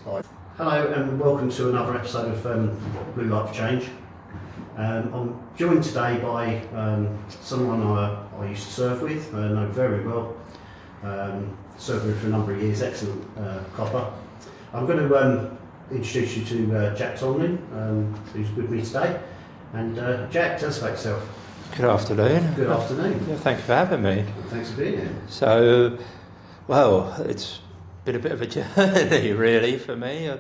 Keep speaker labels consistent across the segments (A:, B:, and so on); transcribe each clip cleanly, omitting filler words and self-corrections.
A: Hi. Hello and welcome to another episode of Blue Light for Change. I'm joined today by someone I used to serve with, know very well, served with for a number of years, excellent copper. I'm going to introduce you to Jack Tomlin, who's with me today. And Jack, tell us about yourself.
B: Good afternoon.
A: Good afternoon.
B: Yeah, thank you for having me.
A: Thanks for being here.
B: So, well, it's been a bit of a journey, really, for me. I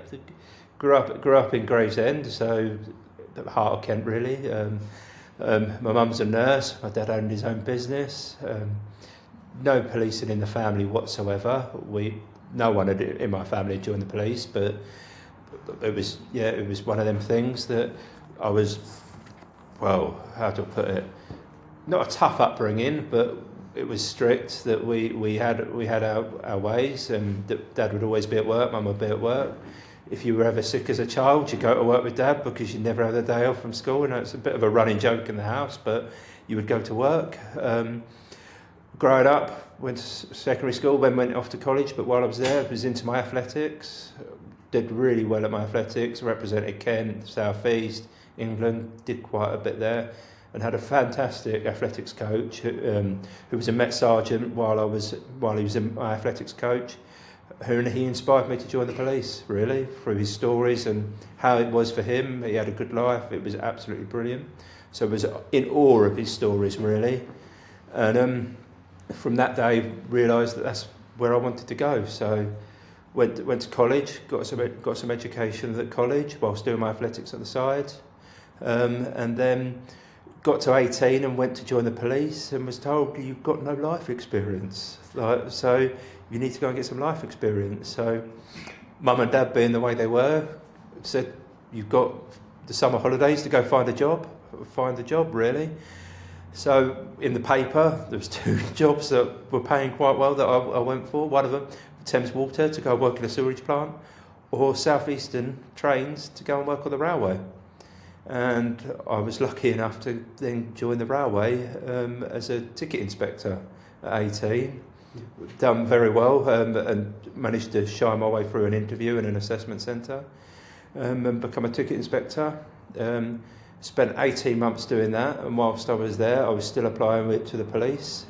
B: grew up in Gravesend, so the heart of Kent, really. My mum's a nurse. My dad owned his own business. No policing in the family whatsoever. No one in my family joined the police, but it was one of them things that I was. Well, how to put it? Not a tough upbringing, but it was strict. That we had our ways, and Dad would always be at work, Mum would be at work. If you were ever sick as a child, you'd go to work with Dad because you never had a day off from school. And it's a bit of a running joke in the house, but you would go to work. Growing up, went to secondary school, then went off to college. But while I was there, I was into my athletics. Did really well at my athletics. Represented Kent, South East, England. Did quite a bit there. And had a fantastic athletics coach who was a Met Sergeant while he was my athletics coach, and he inspired me to join the police, really, through his stories and how it was for him. He had a good life. It was absolutely brilliant. So I was in awe of his stories, really. And from that day, realised that that's where I wanted to go. So went to college, got some education at college whilst doing my athletics at the side, and then got to 18 and went to join the police and was told, you've got no life experience, so you need to go and get some life experience. So Mum and Dad, being the way they were, said, you've got the summer holidays to go find a job really. So in the paper there was 2 jobs that were paying quite well that I went for. One of them, Thames Water, to go work in a sewerage plant, or South Eastern Trains to go and work on the railway. And I was lucky enough to then join the railway as a ticket inspector at 18. Done very well and managed to shine my way through an interview in an assessment centre and become a ticket inspector. Spent 18 months doing that, and whilst I was there I was still applying to the police.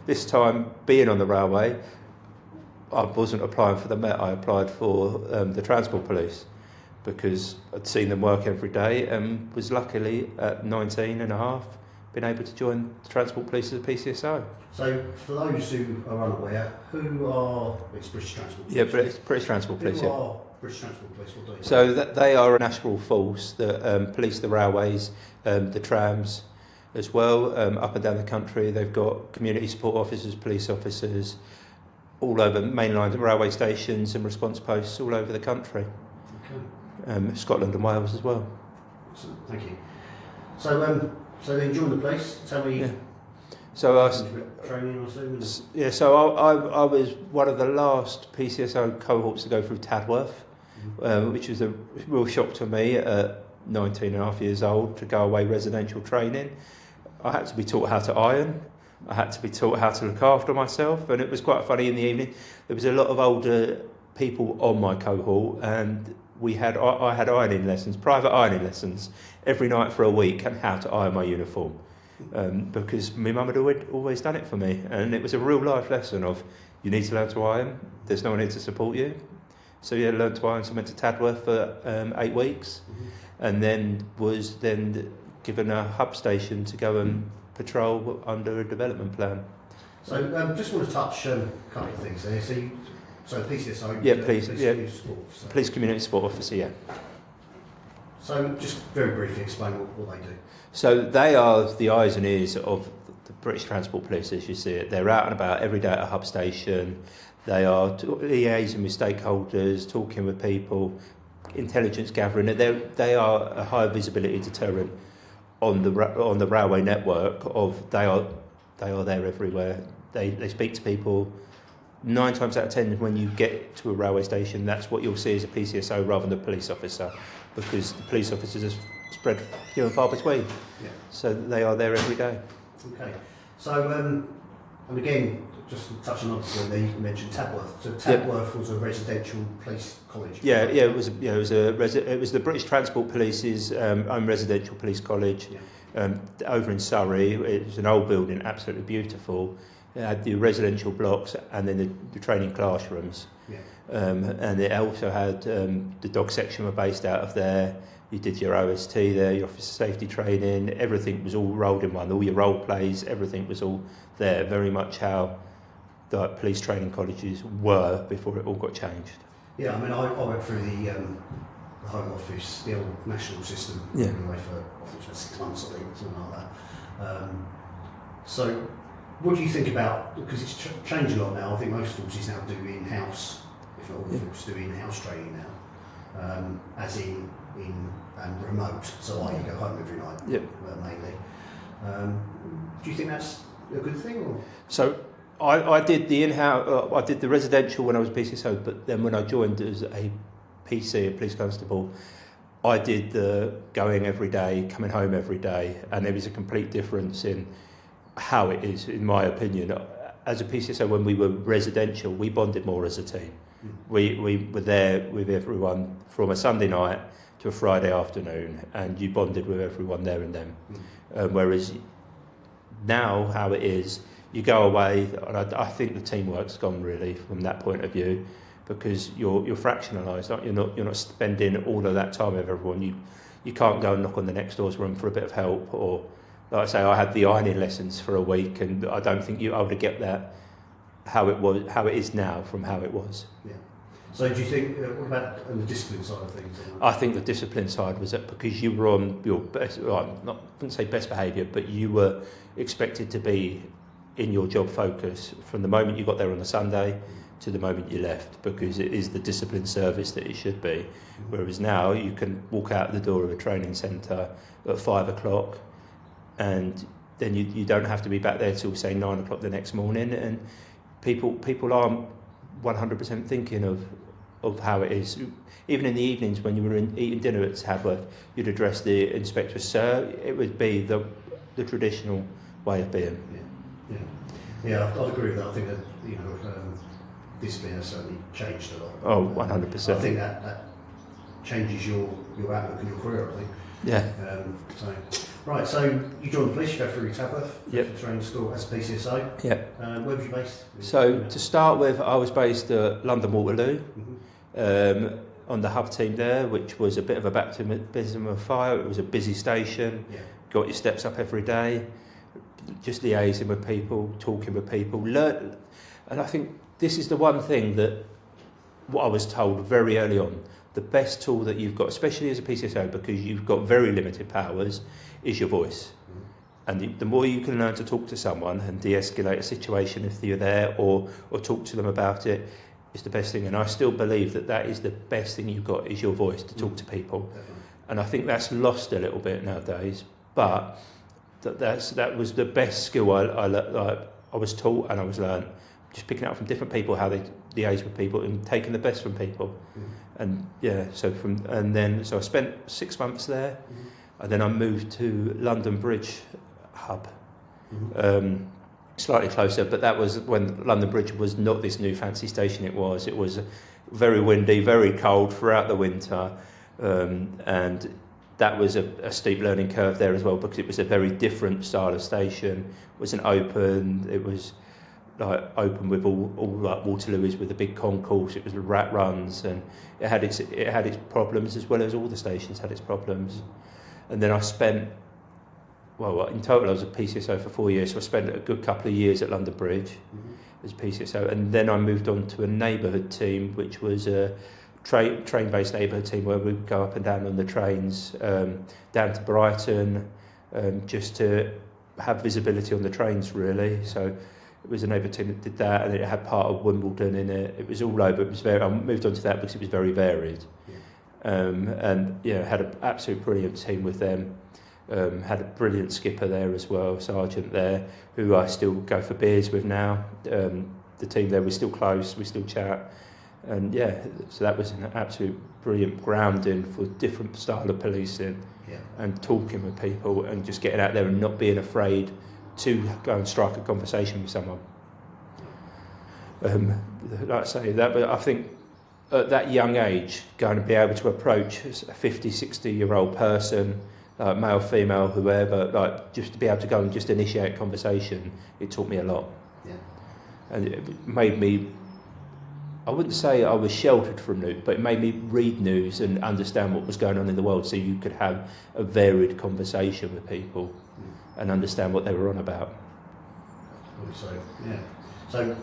B: This time, being on the railway, I wasn't applying for the Met, I applied for the Transport Police, because I'd seen them work every day and was luckily at 19 and a half been able to join the Transport Police as a PCSO.
A: So for those who are unaware, who are British Transport Police?
B: Yeah, British Transport Police.
A: Who are British Transport Police? What do they do?
B: So they are a national force that police the railways, the trams as well, up and down the country. They've got community support officers, police officers, all over mainline railway stations and response posts all over the country.
A: Okay.
B: Scotland and Wales as well.
A: Excellent, thank you. So then join the police. Tell me.
B: Yeah. So
A: training or so.
B: Yeah. So I was one of the last PCSO cohorts to go through Tadworth, which was a real shock to me at 19 and a half years old to go away residential training. I had to be taught how to iron. I had to be taught how to look after myself, and it was quite funny in the evening. There was a lot of older people on my cohort, and I had ironing lessons, private ironing lessons, every night for a week, and how to iron my uniform, because my mum had always done it for me, and it was a real life lesson of you need to learn to iron. There's no one here to support you, so yeah, learned to iron. So I went to Tadworth for 8 weeks, and then was given a hub station to go and patrol under a development plan.
A: So just want to touch a couple of things there. So PCSO,
B: Police Community Support Officer, yeah.
A: So just very briefly explain what they do.
B: So they are the eyes and ears of the British Transport Police, as you see it. They're out and about every day at a hub station. They are liaising with stakeholders, talking with people, intelligence gathering. They are a high visibility deterrent on the railway network. They are there everywhere. They speak to people. 9 times out of 10, when you get to a railway station, that's what you'll see as a PCSO rather than a police officer, because the police officers are spread few and far between. Yeah. So they are there every day.
A: Okay. So, and again, just touching on point there, you mentioned Tabworth. So Tabworth was a residential police college.
B: Yeah, it was. It was the British Transport Police's own residential police college over in Surrey. It was an old building, absolutely beautiful. It had the residential blocks and then the training classrooms.
A: Yeah.
B: And it also had the dog section were based out of there. You did your OST there, your officer safety training. Everything was all rolled in one. All your role plays, everything was all there. Very much how the police training colleges were before it all got changed.
A: Yeah, I mean, I went through the Home Office, the old national system, anyway, for I think it was 6 months, I think, something like that. So, what do you think about, because it's changed a lot now, I think most forces now do in-house, if not all forces do in-house training now, as in remote, so you go home every night, mainly. Do you think that's a good thing? Or?
B: So, I did the in-house, I did the residential when I was PCSO, but then when I joined as a PC, a police constable, I did the going every day, coming home every day, and there was a complete difference in how it is, in my opinion. As a PCSO, when we were residential, we bonded more as a team. We were there with everyone from a Sunday night to a Friday afternoon, and you bonded with everyone there and then. Whereas now, how it is, you go away, and I think the teamwork's gone really from that point of view, because you're fractionalised. You're not spending all of that time with everyone. You can't go and knock on the next door's room for a bit of help, or like I say, I had the ironing lessons for a week, and I don't think you're able to get that how it is now from how it was.
A: Yeah. So do you think, what about on the discipline side of things?
B: I think the discipline side was that because you were on your best, I wouldn't say best behaviour, but you were expected to be in your job focus from the moment you got there on the Sunday to the moment you left, because it is the discipline service that it should be. Whereas now you can walk out the door of a training centre at 5 o'clock, and then you don't have to be back there till say 9 o'clock the next morning, and people aren't 100% thinking of how it is. Even in the evenings when you were eating dinner at Tabworth, you'd address the inspector, sir. It would be the traditional way of being.
A: Yeah, I'd agree with that. I think that discipline has certainly changed a lot.
B: Oh, 100%.
A: I think that changes your outlook and your career, I think.
B: Yeah.
A: So you joined the police, you go through your Tabworth, training school as a PCSO.
B: Yeah.
A: Where was you based?
B: So to start with, I was based at London Waterloo, on the hub team there, which was a bit of a baptism of fire. It was a busy station.
A: Yeah.
B: Got your steps up every day, just liaising with people, talking with people, learn. And I think this is the one thing that what I was told very early on. The best tool that you've got, especially as a PCSO, because you've got very limited powers, is your voice. And the more you can learn to talk to someone and de-escalate a situation if you're there, or talk to them about it, is the best thing. And I still believe that is the best thing you've got, is your voice to talk to people.
A: Definitely.
B: And I think that's lost a little bit nowadays. But that was the best skill I was taught and I was learned. Just picking up from different people how they liaise with people and taking the best from people. And so I spent 6 months there, and then I moved to London Bridge hub, slightly closer, but that was when London Bridge was not this new fancy station. It was very windy, very cold throughout the winter, and that was a steep learning curve there as well, because it was a very different style of station. It wasn't open. It was like open with all like Waterloo is with the big concourse. It was rat runs, and it had its problems, as well as all the stations had its problems. And then I spent, in total I was a PCSO for 4 years, so I spent a good couple of years at London Bridge as PCSO, and then I moved on to a neighbourhood team, which was a train-based neighbourhood team where we'd go up and down on the trains down to Brighton, just to have visibility on the trains really. So it was a neighbourhood team that did that, and it had part of Wimbledon in it. It was all over. I moved on to that because it was very varied. Had an absolute brilliant team with them. Had a brilliant skipper there as well, sergeant there, who I still go for beers with now. The team there, we're still close, we still chat. And so that was an absolute brilliant grounding for different style of policing, and talking with people and just getting out there and not being afraid to go and strike a conversation with someone. like I say that, but I think at that young age, going to be able to approach a 50, 60-year-old person, male, female, whoever, like just to be able to go and just initiate conversation, it taught me a lot.
A: Yeah.
B: And it made me, I wouldn't say I was sheltered from news, but it made me read news and understand what was going on in the world, so you could have a varied conversation with people and understand what they were on about.
A: So, yeah. So,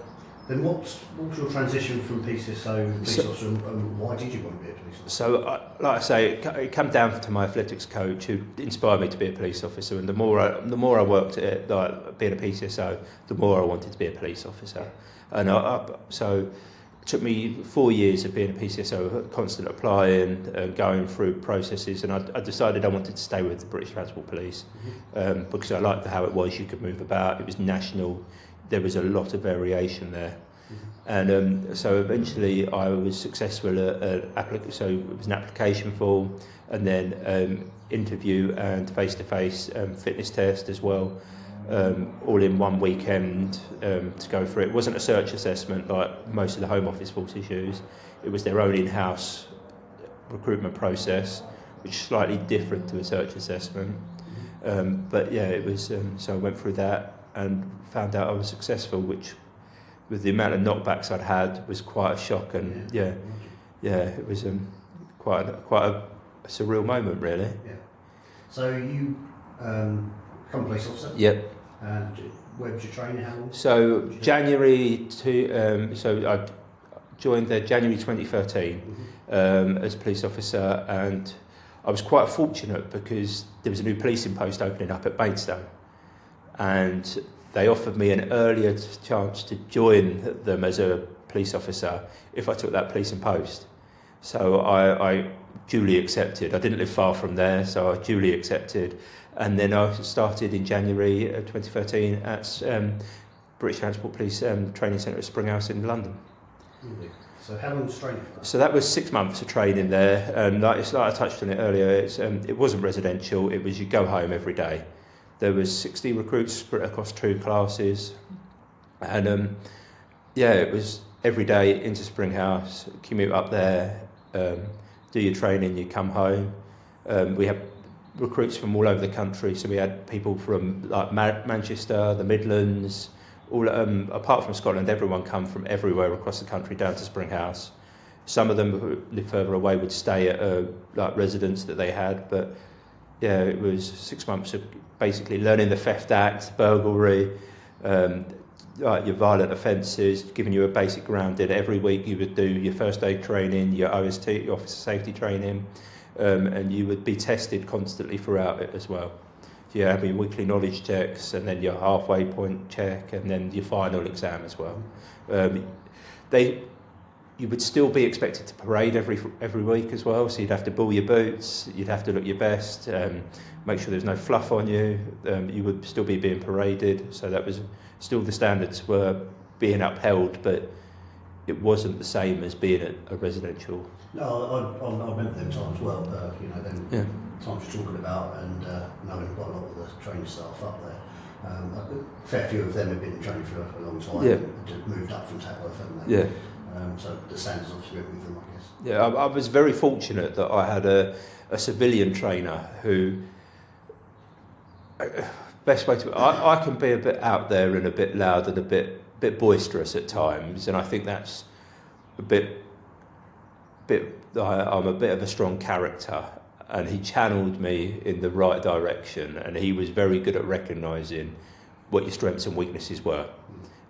A: then what's your transition from PCSO to police officer, and why did you want to be a police officer?
B: So, like I say, it came down to my athletics coach who inspired me to be a police officer, and the more I worked at it, like being a PCSO, the more I wanted to be a police officer. And so it took me 4 years of being a PCSO, constant applying, going through processes, and I decided I wanted to stay with the British Transport Police because I liked how it was. You could move about. It was national. There was a lot of variation there. And so eventually I was successful so it was an application form and then interview and face-to-face fitness test as well, all in one weekend to go through it. It wasn't a search assessment like most of the Home Office forces use. It was their own in-house recruitment process, which is slightly different to a search assessment. But yeah, it was, so I went through that and found out I was successful, which with the amount of knockbacks I'd had was quite a shock, and yeah, it was quite a surreal moment, really.
A: Yeah. So you become a police officer?
B: Yep.
A: And where was your training? How long?
B: So January so I joined there January 2013 as a police officer, and I was quite fortunate because there was a new policing post opening up at Maidstone, and they offered me an earlier chance to join them as a police officer if I took that policing post. So I duly accepted. I didn't live far from there, so I duly accepted. And then I started in January 2013 at British Transport Police Training Centre at Springhouse in London.
A: Really? So how long was training for that?
B: So that was 6 months of training there. Like I touched on it earlier, it wasn't residential. It was you go home every day. There was 60 recruits split across 2 classes, and it was every day into Springhouse, commute up there, do your training, you come home. We had recruits from all over the country, so we had people from like Manchester, the Midlands, all apart from Scotland. Everyone come from everywhere across the country down to Springhouse. Some of them who lived further away would stay at like residence that they had, but yeah, it was 6 months of basically learning the Theft Act, burglary, like your violent offences, giving you a basic grounding. Every week you would do your first aid training, your OST, your officer safety training, and you would be tested constantly throughout it as well. So you have your weekly knowledge checks, and then your halfway point check, and then your final exam as well. You would still be expected to parade every week as well, so you'd have to bull your boots, you'd have to look your best, make sure there's no fluff on you, you would still be being paraded, so that was still, the standards were being upheld, but it wasn't the same as being a residential.
A: No, I remember them times well, them times you're talking about, and knowing quite a lot of the training staff up there. A fair few of them have been training for a long time, and moved up from Tapworth, haven't they?
B: Yeah.
A: So the standards obviously went with them, I guess.
B: Yeah, I was very fortunate that I had a civilian trainer who, best way to, I can be a bit out there and a bit loud and a bit boisterous at times, and I think that's a bit. I'm a bit of a strong character, and he channeled me in the right direction, and he was very good at recognising what your strengths and weaknesses were.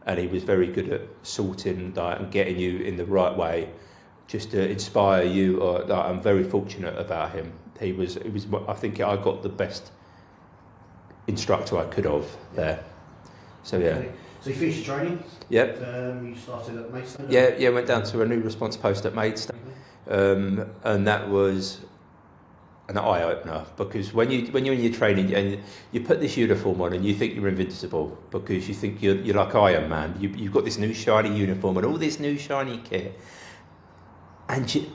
B: And he was very good at sorting that and getting you in the right way, just to inspire you. I'm very fortunate about him. He was. I think I got the best instructor I could have there. So yeah.
A: Okay. So you finished your training?
B: Yep.
A: You started at Maidstone?
B: Yeah. Went down to a new response post at Maidstone, and that was an eye opener, because when you're in your training and you put this uniform on and you think you're invincible because you think you're like Iron Man. You've got this new shiny uniform and all this new shiny kit, and you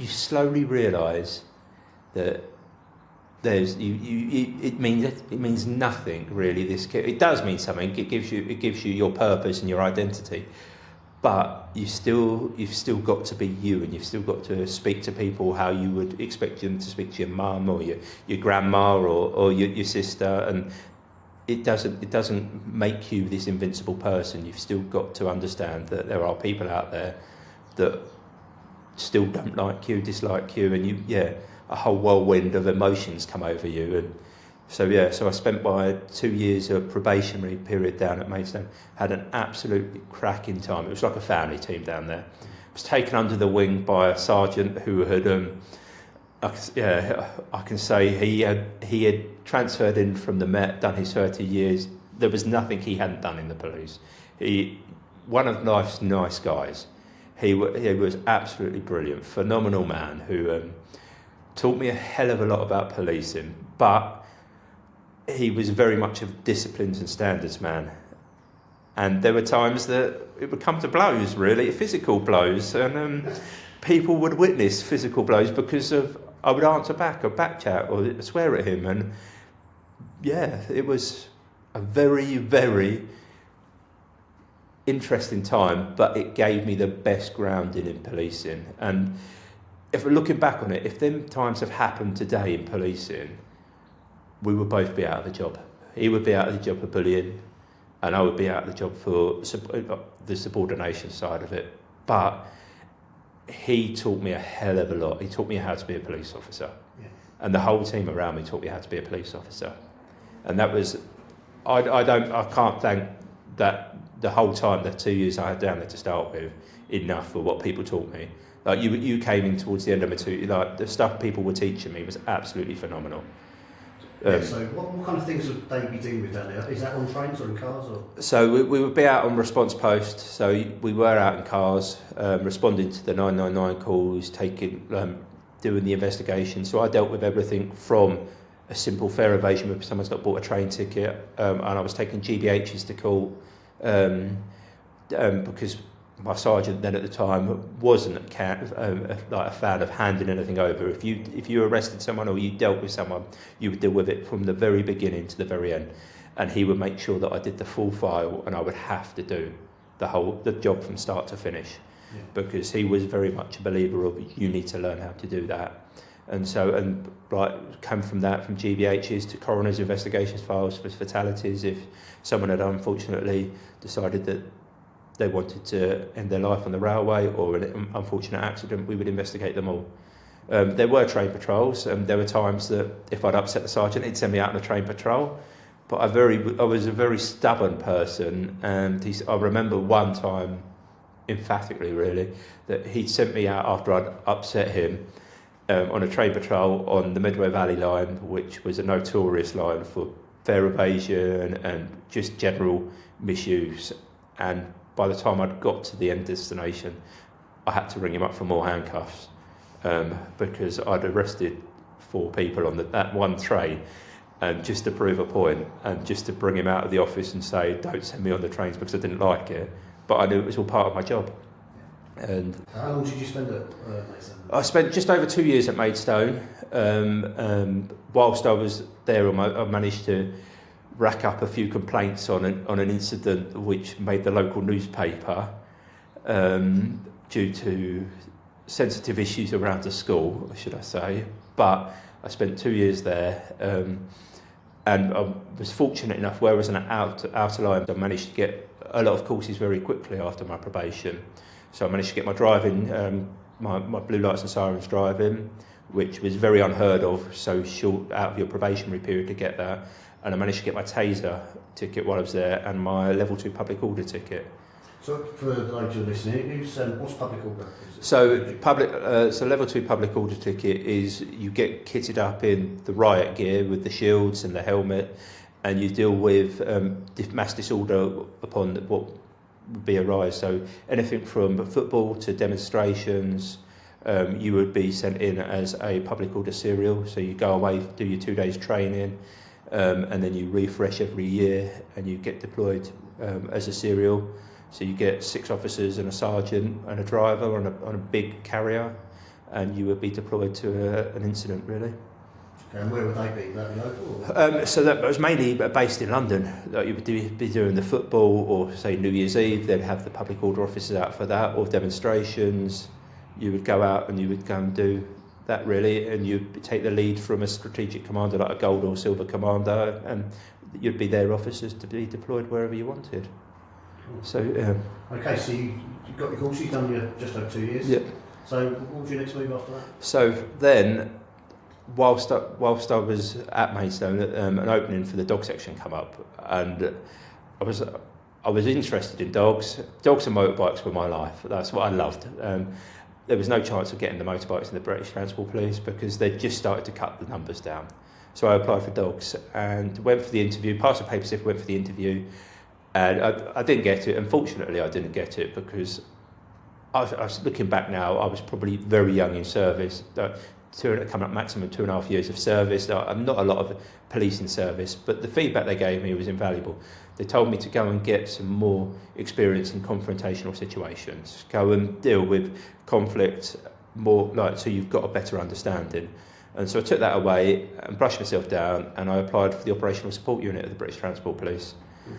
B: slowly realise that it means nothing really. This kit, it does mean something. It gives you your purpose and your identity, but you've still got to be you, and you've still got to speak to people how you would expect them to speak to your mum or your grandma or your sister, and it doesn't make you this invincible person. You've still got to understand that there are people out there that still don't like you, dislike you, and a whole whirlwind of emotions come over you. And so I spent my 2 years of probationary period down at Maidstone, had an absolutely cracking time. It was like a family team down there. I was taken under the wing by a sergeant who had, I can say he had transferred in from the Met, done his 30 years. There was nothing he hadn't done in the police. One of life's nice guys. He was absolutely brilliant, phenomenal man who taught me a hell of a lot about policing, but he was very much a disciplines and standards man. And there were times that it would come to blows, really, physical blows, and people would witness physical blows because I would answer back or back chat or swear at him. And it was a very, very interesting time, but it gave me the best grounding in policing. And if we're looking back on it, if them times have happened today in policing, we would both be out of the job. He would be out of the job for bullying, and I would be out of the job for the subordination side of it. But he taught me a hell of a lot. He taught me how to be a police officer. Yeah. And the whole team around me taught me how to be a police officer. And that was, I can't thank that the whole time, the 2 years I had down there to start with, enough for what people taught me. Like you came in towards the end of my 2 years, like the stuff people were teaching me was absolutely phenomenal.
A: So what kind of things would they be dealing with down there? Is that on trains or in cars? Or?
B: So we would be out on response post. So we were out in cars, responding to the 999 calls, doing the investigation. So I dealt with everything from a simple fare evasion if someone's not bought a train ticket, and I was taking GBHs to court because my sergeant then at the time wasn't a fan of handing anything over. If you arrested someone or you dealt with someone, you would deal with it from the very beginning to the very end, and he would make sure that I did the full file, and I would have to do the job from start to finish, because he was very much a believer of you need to learn how to do that. And come from that, from GBHs to coroner's investigations files for fatalities. If someone had unfortunately decided that they wanted to end their life on the railway or an unfortunate accident, we would investigate them all. There were train patrols, and there were times that if I'd upset the sergeant, he'd send me out on a train patrol. But I was a very stubborn person, and I remember one time, emphatically really, that he'd sent me out after I'd upset him on a train patrol on the Medway Valley line, which was a notorious line for fare evasion and just general misuse. And by the time I'd got to the end destination, I had to ring him up for more handcuffs because I'd arrested 4 people on that one train, and just to prove a point and just to bring him out of the office and say, don't send me on the trains because I didn't like it. But I knew it was all part of my job. And
A: how long did you spend at Maidstone?
B: I spent just over 2 years at Maidstone. Whilst I was there, I managed to rack up a few complaints on an incident which made the local newspaper due to sensitive issues around the school, should I say. But I spent 2 years there, and I was fortunate enough, where I was an outer line, I managed to get a lot of courses very quickly after my probation. So I managed to get my driving, my blue lights and sirens driving, which was very unheard of, so short out of your probationary period to get that. And I managed to get my taser ticket while I was there, and my level 2 public order ticket.
A: So for those who are listening, what's public order?
B: So level 2 public order ticket is you get kitted up in the riot gear with the shields and the helmet, and you deal with mass disorder upon what would be a rise. So anything from football to demonstrations, you would be sent in as a public order serial. So you go away, do your 2 days training, and then you refresh every year, and you get deployed as a serial. So you get 6 officers and a sergeant and a driver on a big carrier, and you would be deployed to an incident, really.
A: Okay, and where would they be? That local? Or?
B: So that was mainly based in London. Like you would be doing the football, or say New Year's Eve, they'd have the public order officers out for that, or demonstrations. You would go out and you would go and do that really, and you'd take the lead from a strategic commander like a gold or silver commander, and you'd be their officers to be deployed wherever you wanted. So
A: okay, so you got your course, you've done your just over 2 years.
B: Yeah.
A: So what was your next move after that?
B: So then, whilst I was at Maidstone, an opening for the dog section come up, and I was interested in dogs. Dogs and motorbikes were my life. That's what I loved. There was no chance of getting the motorbikes in the British Transport Police because they'd just started to cut the numbers down. So I applied for dogs and went for the interview, passed the paper sift, went for the interview, and I didn't get it. Unfortunately, I didn't get it because I was looking back now, I was probably very young in service. Coming up maximum 2.5 years of service. I'm not a lot of police in service, but the feedback they gave me was invaluable. They told me to go and get some more experience in confrontational situations, go and deal with conflict more, like, so you've got a better understanding. And so I took that away and brushed myself down, and I applied for the operational support unit of the British Transport Police.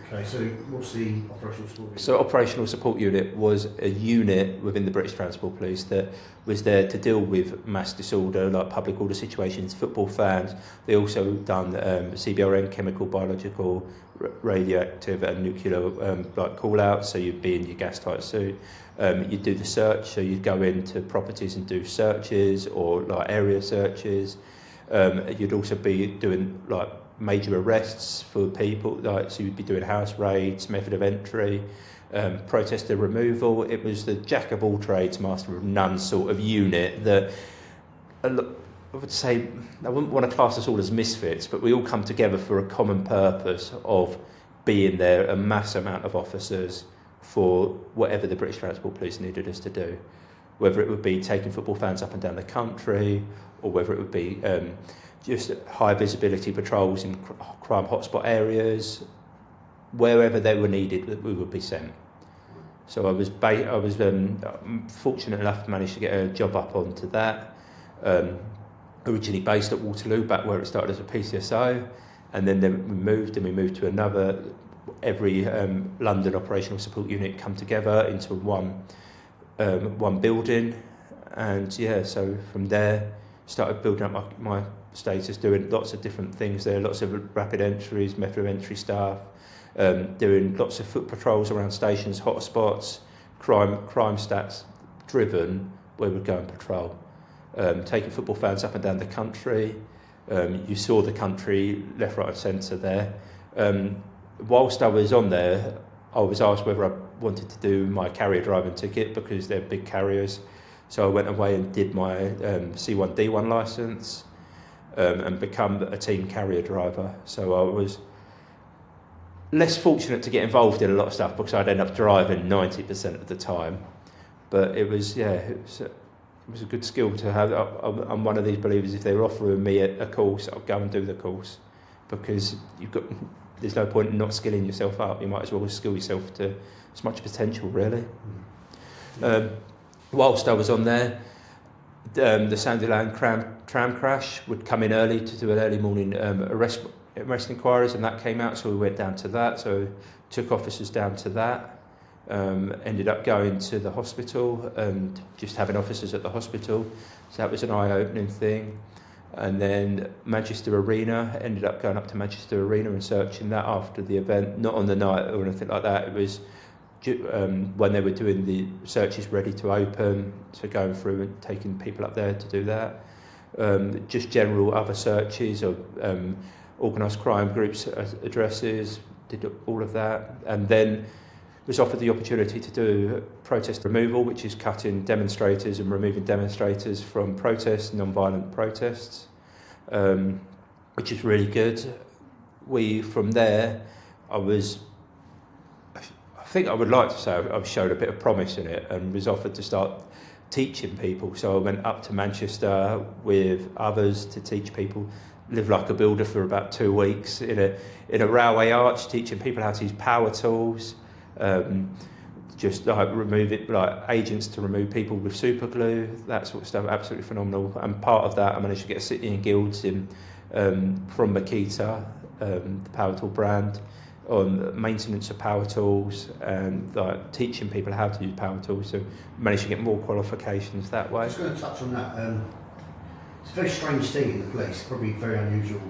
A: Okay, so what's the operational support unit?
B: So operational support unit was a unit within the British Transport Police that was there to deal with mass disorder, like public order situations, football fans. They also done CBRN, chemical, biological, radioactive and nuclear like call-outs, so you'd be in your gas-tight suit. You'd do the search, so you'd go into properties and do searches or like area searches. You'd also be doing like major arrests for people, like, so you'd be doing house raids, method of entry, protester removal. It was the jack of all trades, master of none sort of unit that I would say, I wouldn't want to class us all as misfits, but we all come together for a common purpose of being there, a mass amount of officers for whatever the British Transport Police needed us to do, whether it would be taking football fans up and down the country, or whether it would be just high visibility patrols in crime hotspot areas. Wherever they were needed, we would be sent. So I was fortunate enough to manage to get a job up onto that. Originally based at Waterloo, back where it started as a PCSO, and then we moved to another. Every London operational support unit come together into one building, and yeah, so from there started building up my status, doing lots of different things there, lots of rapid entries, method of entry staff, doing lots of foot patrols around stations, hotspots, crime stats driven, where we'd go and patrol, taking football fans up and down the country. You saw the country left, right and centre there. Whilst I was on there, I was asked whether I wanted to do my carrier driving ticket because they're big carriers. So I went away and did my C1 D1 licence and become a team carrier driver. So I was less fortunate to get involved in a lot of stuff because I'd end up driving 90% of the time. But it was a good skill to have. I'm one of these believers, if they were offering me a course, I'll go and do the course, because there's no point in not skilling yourself up. You might as well skill yourself to as much potential, really. Whilst I was on there, the Sandyland tram crash would come in early to do an early morning arrest inquiries, and that came out, so we went down to that. So took officers down to that. Ended up going to the hospital and just having officers at the hospital. So that was an eye-opening thing. And then Manchester Arena, ended up going up to Manchester Arena and searching that after the event, not on the night or anything like that. It was when they were doing the searches ready to open, so going through and taking people up there to do that. Just general other searches of organised crime groups' addresses, did all of that. And then was offered the opportunity to do protest removal, which is cutting demonstrators and removing demonstrators from protests, non-violent protests, which is really good. From there, I think I would like to say I showed a bit of promise in it and was offered to start teaching people. So I went up to Manchester with others to teach people, live like a builder for about 2 weeks in a railway arch, teaching people how to use power tools, just like agents to remove people with super glue, that sort of stuff. Absolutely phenomenal. And part of that, I managed to get a city in guilds in from Makita, the power tool brand, on maintenance of power tools and like teaching people how to use power tools, so managed to get more qualifications that way.
A: I'm just going to touch on that. It's a very strange thing in the police, probably very unusual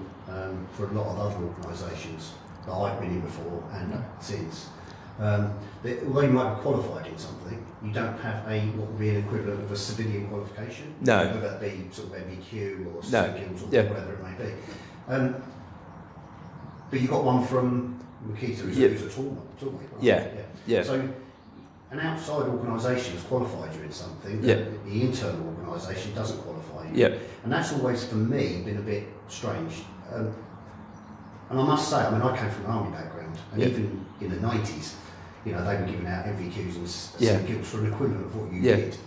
A: for a lot of other organisations that I've been in before and since. Although you might be qualified in something, you don't have what would be an equivalent of a civilian qualification.
B: No.
A: Whether that be sort of MBQ or
B: No.
A: skills or
B: Yeah.
A: whatever it may be. But you got one from Makita, who's a toolmaker, right?
B: Yeah.
A: So an outside organisation has qualified you in something
B: Yeah.
A: that the internal organisation doesn't qualify you.
B: Yeah.
A: And that's always, for me, been a bit strange. And I must say, I mean, I came from an army background, and
B: Yeah.
A: even in the 90s, you know, they were giving out MVQs and
B: Yeah.
A: skills for an equivalent of what you
B: Yeah.
A: did.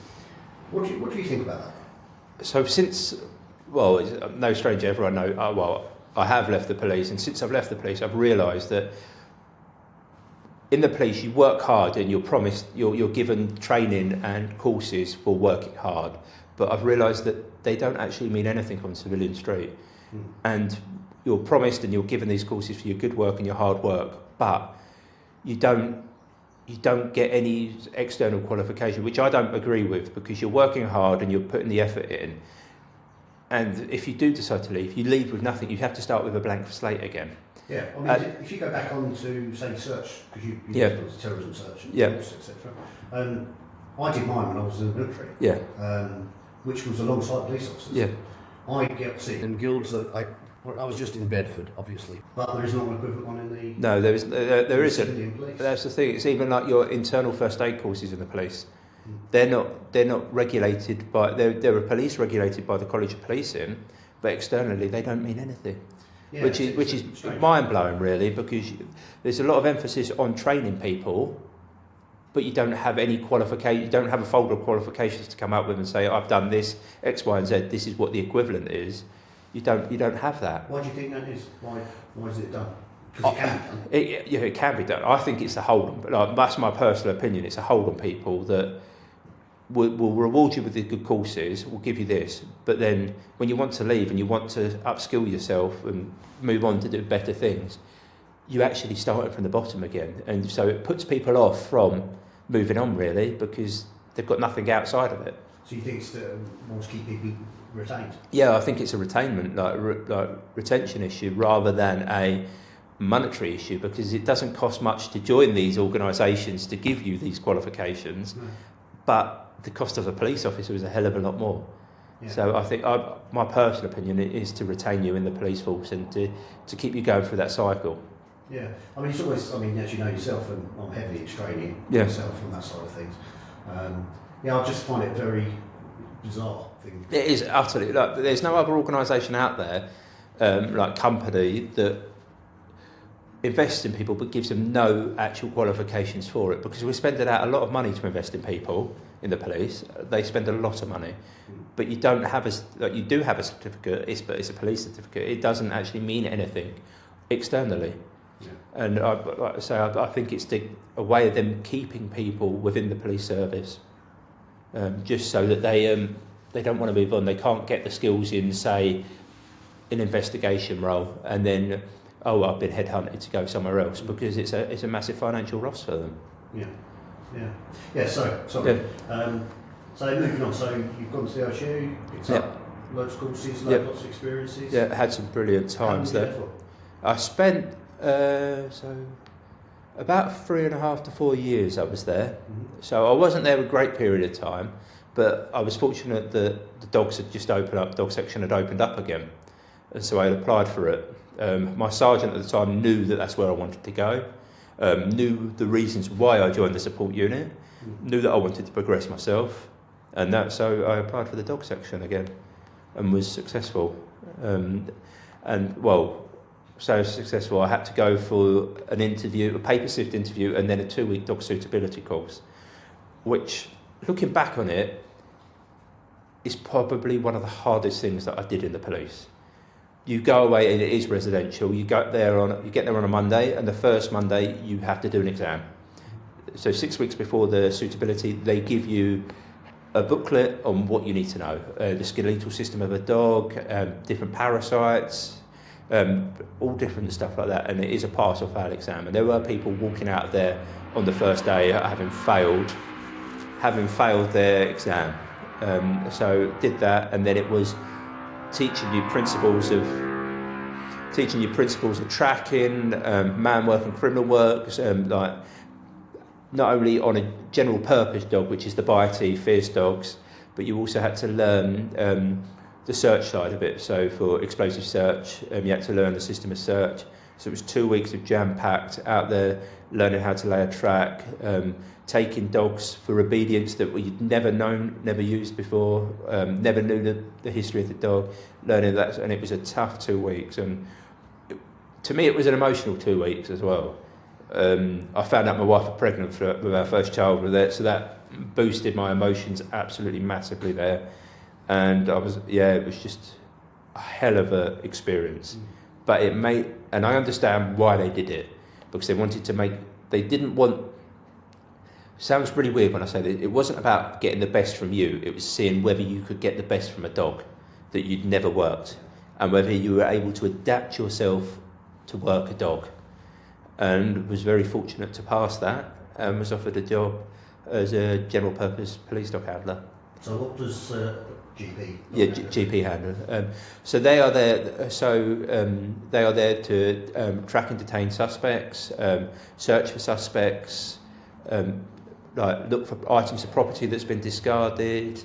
A: What do you think about that?
B: So since, well, it's no stranger, everyone know, I have left the police, and since I've left the police, I've realised that in the police you work hard and you're promised, you're given training and courses for working hard, but I've realised that they don't actually mean anything on civilian street. And you're promised and you're given these courses for your good work and your hard work, but you don't get any external qualification, which I don't agree with, because you're working hard and you're putting the effort in. And if you do decide to leave, you leave with nothing. You have to start with a blank slate again.
A: Yeah, I mean, if you go back on to, say, search, because you did terrorism search and etc. I did mine when I was in the military, which was alongside police officers.
B: Yeah.
A: I get sick.
C: And guilds that I was just in Bedford, obviously.
A: But there is not an equivalent one in the...
B: No, there isn't.
A: civilian police.
B: That's the thing. It's even like your internal first aid courses in the police. They're not regulated by... They're a police regulated by the College of Policing, but externally they don't mean anything.
A: Yeah,
B: which is mind-blowing, really, because there's a lot of emphasis on training people, but you don't have any qualification. You don't have a folder of qualifications to come up with and say, I've done this, X, Y, and Z. This is what the equivalent is. You don't have that.
A: Why do you think that is? Why is it done? Because it can be done.
B: It can be done. I think it's a hold on. Like, that's my personal opinion. It's a hold on people that will reward you with the good courses, will give you this, but then when you want to leave and you want to upskill yourself and move on to do better things, you actually start it from the bottom again. And so it puts people off from moving on, really, because they've got nothing outside of it.
A: So you think it's more to keep people retained?
B: Yeah, I think it's a retainment, like retention issue rather than a monetary issue, because it doesn't cost much to join these organisations to give you these qualifications, but the cost of a police officer is a hell of a lot more. Yeah. So I think my personal opinion is to retain you in the police force and to keep you going through that cycle.
A: Yeah, I mean, it's always, I mean, as you know yourself, and I'm heavily into training myself from that side of things. I just find it very bizarre thing.
B: It is utterly, like, there's no other organisation out there, like company, that invests in people but gives them no actual qualifications for it, because we're spending out a lot of money to invest in people in the police. They spend a lot of money, but you don't have you do have a certificate, but it's a police certificate. It doesn't actually mean anything externally. Yeah. And like I say, I think it's a way of them keeping people within the police service, just so that they don't want to move on. They can't get the skills in, say, an investigation role, and then I've been headhunted to go somewhere else, because it's a massive financial loss for them.
A: Yeah. So sorry. Yeah. So moving on. So you've gone to the OSU, picked up loads of courses, lots of experiences.
B: Yeah, had some brilliant times there. I spent about 3.5 to 4 years I was there. Mm-hmm. So I wasn't there a great period of time, but I was fortunate that the dogs had just opened up. Dog section had opened up again, and so I had applied for it. My sergeant at the time knew that that's where I wanted to go, knew the reasons why I joined the support unit, knew that I wanted to progress myself, and so I applied for the dog section again and was successful. So successful I had to go for an interview, a paper sift interview, and then a 2-week dog suitability course, which, looking back on it, is probably one of the hardest things that I did in the police. You go away and it is residential. You get there on a Monday, and the first Monday you have to do an exam. So 6 weeks before the suitability, they give you a booklet on what you need to know: the skeletal system of a dog, different parasites, all different stuff like that. And it is a pass or fail exam. And there were people walking out of there on the first day having failed their exam. So did that, and then it was teaching you principles of tracking, man work and criminal works, like not only on a general purpose dog, which is the bitey, fierce dogs, but you also had to learn the search side of it. So for explosive search, you had to learn the system of search. So it was 2 weeks of jam-packed out there, learning how to lay a track, taking dogs for obedience that you'd never known, never used before, never knew the history of the dog, learning that, and it was a tough 2 weeks. And to me, it was an emotional 2 weeks as well. I found out my wife was pregnant with our first child with it, so that boosted my emotions absolutely massively there. And it was just a hell of a experience. But and I understand why they did it, because they didn't want, sounds really weird when I say that, it wasn't about getting the best from you, it was seeing whether you could get the best from a dog that you'd never worked, and whether you were able to adapt yourself to work a dog. And was very fortunate to pass that, and was offered a job as a general purpose police dog handler.
A: So what does GP?
B: Yeah, GP handler. So they are there. They are there to track and detain suspects, search for suspects, like look for items of property that's been discarded,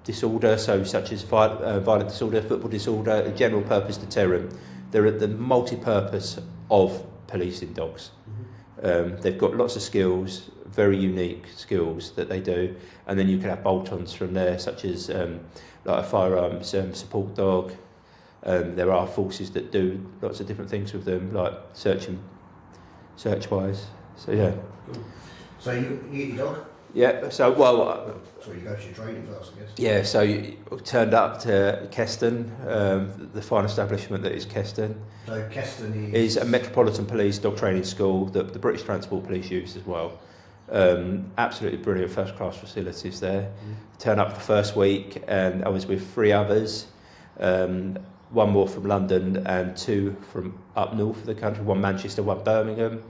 B: disorder, such as violent disorder, football disorder, a general purpose deterrent. They're at the multi-purpose of policing dogs. They've got lots of skills, very unique skills that they do, and then you can have bolt-ons from there, such as like a firearms support dog. There are forces that do lots of different things with them, like search-wise. So yeah.
A: Cool. So you eat your dog?
B: Yeah. So
A: So you go to your training first, I guess.
B: Yeah. So you turned up to Keston, the fine establishment that is Keston.
A: So Keston
B: is a Metropolitan Police dog training school that the British Transport Police use as well. Absolutely brilliant, first class facilities there. Turn up the first week, and I was with 3 others, one more from London and 2 from up north of the country, one Manchester, one Birmingham.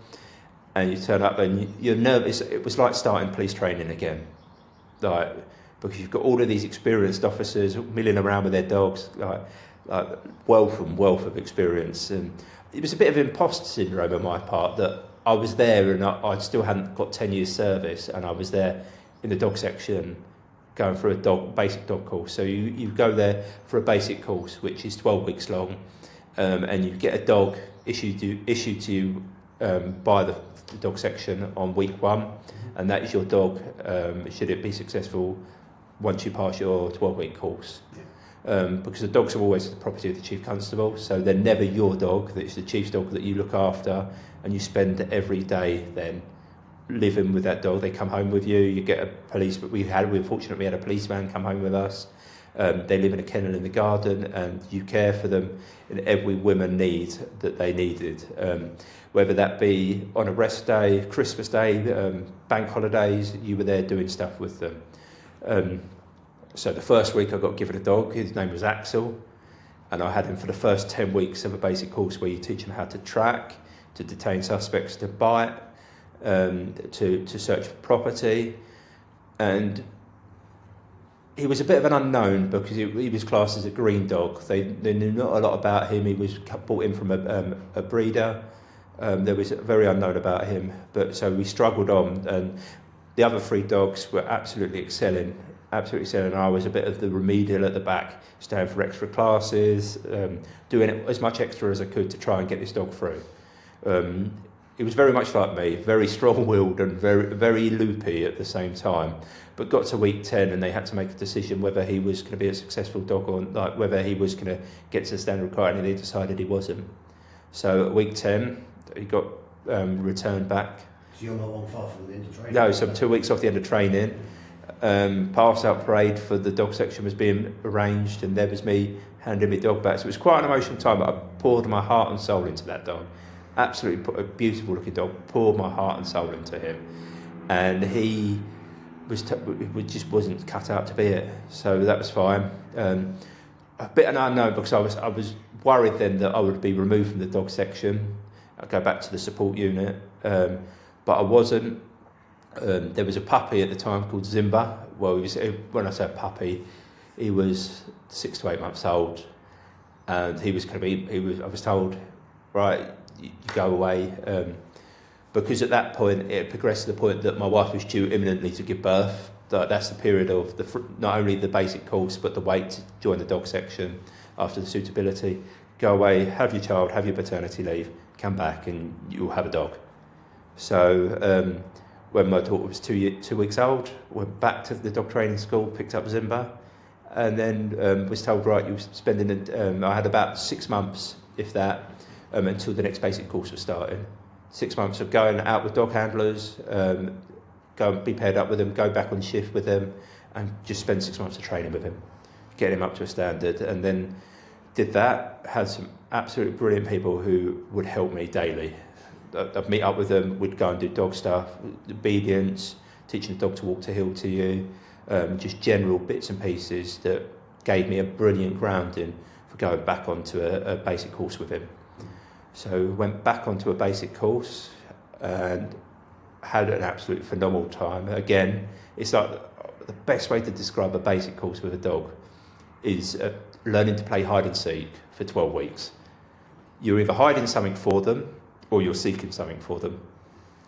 B: And you turn up and you're nervous. It was like starting police training again, like, because you've got all of these experienced officers milling around with their dogs, like wealth of experience. And it was a bit of imposter syndrome on my part that I was there and I still hadn't got 10 years service, and I was there in the dog section going through a basic dog course. So you go there for a basic course, which is 12 weeks long, and you get a dog issued to you by the dog section on week 1, and that is your dog, should it be successful once you pass your 12-week course. Because the dogs are always the property of the Chief Constable, so they're never your dog. It's the Chief's dog that you look after, and you spend every day then living with that dog. They come home with you. You get a police. We were fortunate we had a police van come home with us. They live in a kennel in the garden, and you care for them in every women need that they needed. Whether that be on a rest day, Christmas Day, bank holidays, you were there doing stuff with them. So the first week I got given a dog. His name was Axel, and I had him for the first 10 weeks of a basic course where you teach him how to track, to detain suspects, to bite, to search for property. And he was a bit of an unknown because he was classed as a green dog. They knew not a lot about him. He was brought in from a breeder. There was very unknown about him, but so we struggled on, and the other 3 dogs were absolutely excelling. I was a bit of the remedial at the back, staying for extra classes, doing as much extra as I could to try and get this dog through. He was very much like me, very strong-willed and very, very loopy at the same time. But got to week 10 and they had to make a decision whether he was going to be a successful dog or like whether he was going to get to the standard required, and they decided he wasn't. So at week 10, he got returned back.
A: So you're not on far from the end of training?
B: No, so I'm 2 weeks off the end of training. Pass-out parade for the dog section was being arranged, and there was me handing my dog back. So it was quite an emotional time, but I poured my heart and soul into that dog. Absolutely a beautiful looking dog, poured my heart and soul into him. And he just wasn't cut out to be it. So that was fine. a bit an unknown because I was worried then that I would be removed from the dog section. I'd go back to the support unit, but I wasn't. There was a puppy at the time called Zimba. Well, when I say puppy, he was 6 to 8 months old, and he was going to be. I was told, right, you go away, because at that point it progressed to the point that my wife was due imminently to give birth. That's the period of not only the basic course but the wait to join the dog section after the suitability. Go away, have your child, have your paternity leave, come back, and you'll have a dog. So when my daughter was 2 weeks old, went back to the dog training school, picked up Zimba, and then was told, right, you were spending. I had about 6 months, if that, until the next basic course was starting. 6 months of going out with dog handlers, go and be paired up with them, go back on shift with them, and just spend 6 months of training with him, getting him up to a standard, and then did that. Had some absolutely brilliant people who would help me daily. I'd meet up with them, we'd go and do dog stuff, obedience, teaching the dog to walk to heel to you, just general bits and pieces that gave me a brilliant grounding for going back onto a basic course with him. So went back onto a basic course and had an absolute phenomenal time. Again, it's like the best way to describe a basic course with a dog is learning to play hide and seek for 12 weeks. You're either hiding something for them or you're seeking something for them.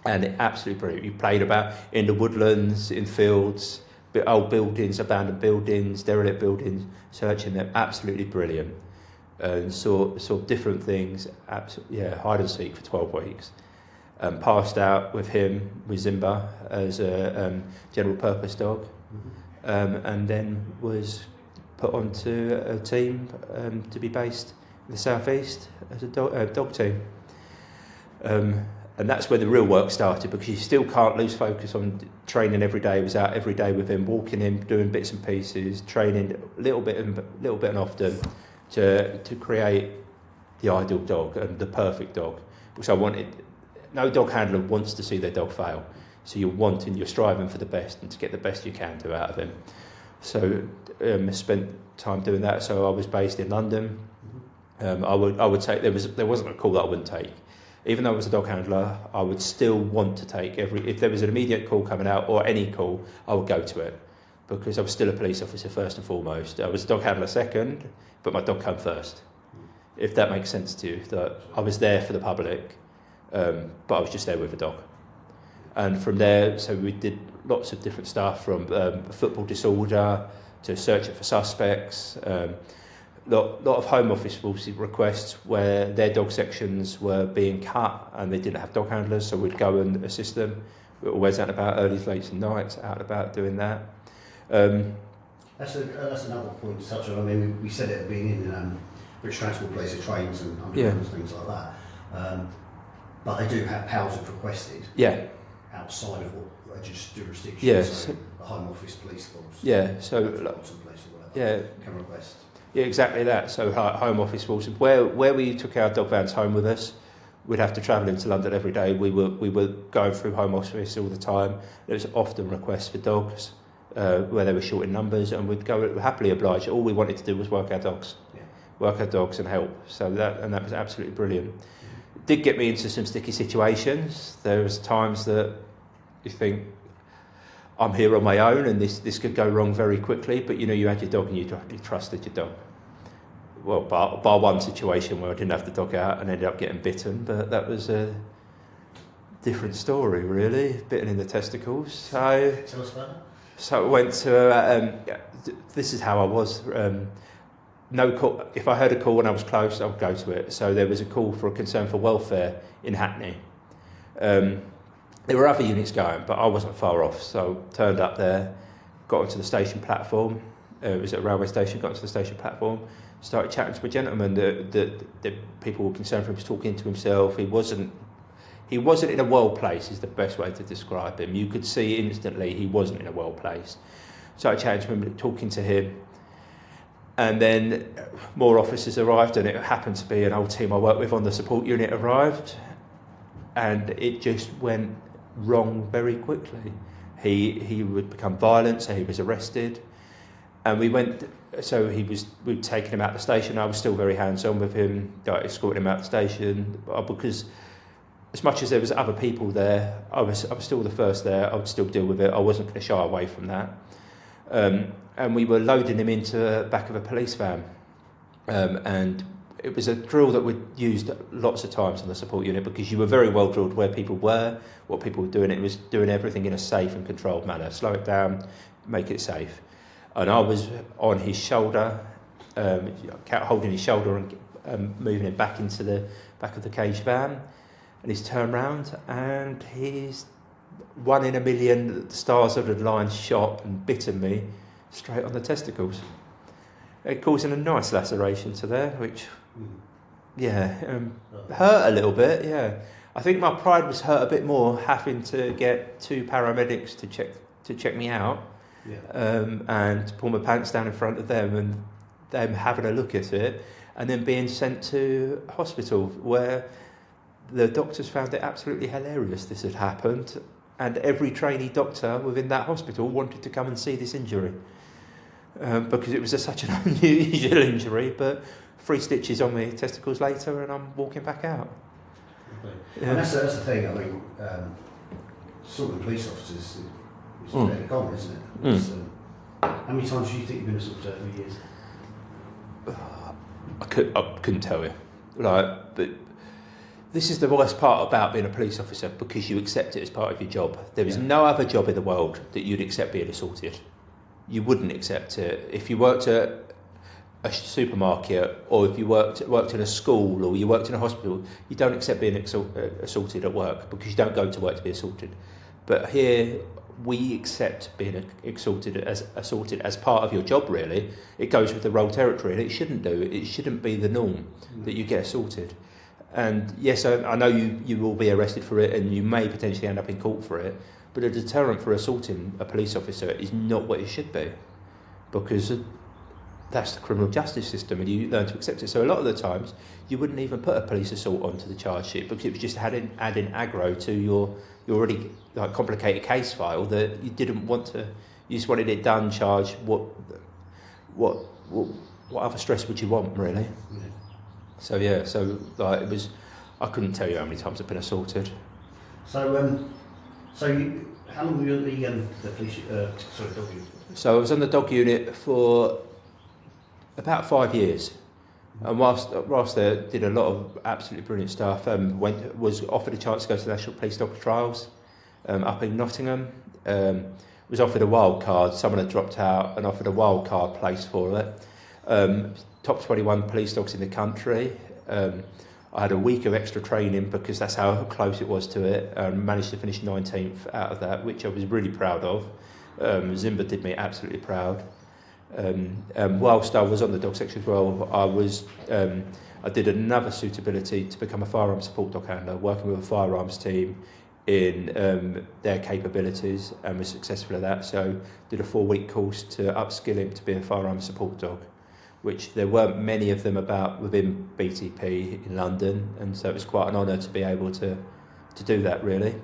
B: And it absolutely brilliant. You played about in the woodlands, in fields, old buildings, abandoned buildings, derelict buildings, searching them. Absolutely brilliant. And saw different things. Hide and seek for 12 weeks. Passed out with him, with Zimba, as a general purpose dog. And then was put onto a team to be based in the southeast as a dog team. And that's where the real work started, because you still can't lose focus on training every day. I was out every day with him, walking him, doing bits and pieces, training a little bit and often to create the ideal dog and the perfect dog. Because I wanted, no dog handler wants to see their dog fail. So you're striving for the best and to get the best you can do out of him. So I spent time doing that. So I was based in London. I would take, there wasn't a call that I wouldn't take. Even though I was a dog handler, I would still want to take if there was an immediate call coming out or any call, I would go to it, because I was still a police officer first and foremost. I was a dog handler second, but my dog came first. If that makes sense to you, that I was there for the public, but I was just there with a dog. And from there, so we did lots of different stuff, from football disorder to searching for suspects. Lot of Home Office requests where their dog sections were being cut and they didn't have dog handlers, so we'd go and assist them. We're always out and about, early, late and nights, out and about doing that.
A: That's another point to touch on. I mean, we said it at the beginning, British Transport places trains and underground things like that. But they do have powers if requested.
B: Yeah.
A: Outside of what jurisdiction.
B: Yes.
A: So the Home Office, police force.
B: Yeah. So.
A: Can request.
B: Yeah, exactly that. So Home Office force, where we took our dog vans home with us, we'd have to travel into London every day. We were going through Home Office all the time. There was often requests for dogs where they were short in numbers, and we'd go happily oblige. All we wanted to do was work our dogs and help. So that was absolutely brilliant. It did get me into some sticky situations. There was times that you think, I'm here on my own and this could go wrong very quickly, but you had your dog and you trusted your dog. Well, bar one situation where I didn't have the dog out and ended up getting bitten, but that was a different story really, bitten in the testicles. So
A: tell us about it.
B: So I went to, this is how I was, no call. If I heard a call when I was close, I would go to it. So there was a call for a concern for welfare in Hackney. There were other units going, but I wasn't far off, so turned up there, got onto the station platform. It was at a railway station, got onto the station platform, started chatting to a gentleman that people were concerned for. Him, was talking to himself. He wasn't in a well place, is the best way to describe him. You could see instantly he wasn't in a well place. Started chatting to him, talking to him, and then more officers arrived, and it happened to be an old team I worked with on the support unit arrived, and it just went wrong very quickly. He would become violent, so he was arrested, And we went, so we'd taken him out the station. I was still very hands-on with him, like escorting him out the station, because as much as there was other people there, I was still the first there. I would still deal with it. I wasn't going to shy away from that. And we were loading him into the back of a police van. And it was a drill that we'd used lots of times on the support unit, because you were very well drilled where people were, what people were doing. It was doing everything in a safe and controlled manner. Slow it down, make it safe. And I was on his shoulder, holding his shoulder and moving him back into the back of the cage van. And he's turned round and he's 1 in a million stars that had lined shot and bitten me straight on the testicles. It causing a nice laceration to there, which, hurt a little bit, yeah. I think my pride was hurt a bit more having to get 2 paramedics to check me out, and pull my pants down in front of them and them having a look at it, and then being sent to hospital where the doctors found it absolutely hilarious this had happened, and every trainee doctor within that hospital wanted to come and see this injury, because it was such an unusual injury. But 3 stitches on my testicles later and I'm walking back out.
C: Okay. Yeah. And that's the thing, I mean, assaulting police officers is fairly common, isn't it? How many times do you think you've been assaulted over the years?
B: I couldn't tell you. But this is the worst part about being a police officer, because you accept it as part of your job. There is no other job in the world that you'd accept being assaulted. You wouldn't accept it. If you worked at a supermarket, or if you worked in a school, or you worked in a hospital, you don't accept being assaulted at work, because you don't go to work to be assaulted. But here, we accept being assaulted as part of your job, really. It goes with the role territory, and it shouldn't do. It shouldn't be the norm that you get assaulted. And yes, I know you will be arrested for it, and you may potentially end up in court for it, but a deterrent for assaulting a police officer is not what it should be, because that's the criminal justice system, and you learn to accept it. So a lot of the times, you wouldn't even put a police assault onto the charge sheet, because it was just adding aggro to your already complicated case file that you didn't want to. You just wanted it done, charged. What other stress would you want, really? Yeah. So it was. I couldn't tell you how many times I've been assaulted.
A: How long were you at the police? Dog unit?
B: So I was on the dog unit for about 5 years, and whilst there, did a lot of absolutely brilliant stuff. Was offered a chance to go to the National Police Dog Trials up in Nottingham. Was offered a wild card. Someone had dropped out and offered a wild card place for it. Top 21 police dogs in the country. I had a week of extra training because that's how close it was to it, and managed to finish 19th out of that, which I was really proud of. Zimba did me absolutely proud. Whilst I was on the dog section as well, I did another suitability to become a firearms support dog handler, working with a firearms team in their capabilities, and was successful at that. So did a 4-week course to upskill him to be a firearms support dog, which there weren't many of them about within BTP in London, and so it was quite an honour to be able to do that, really.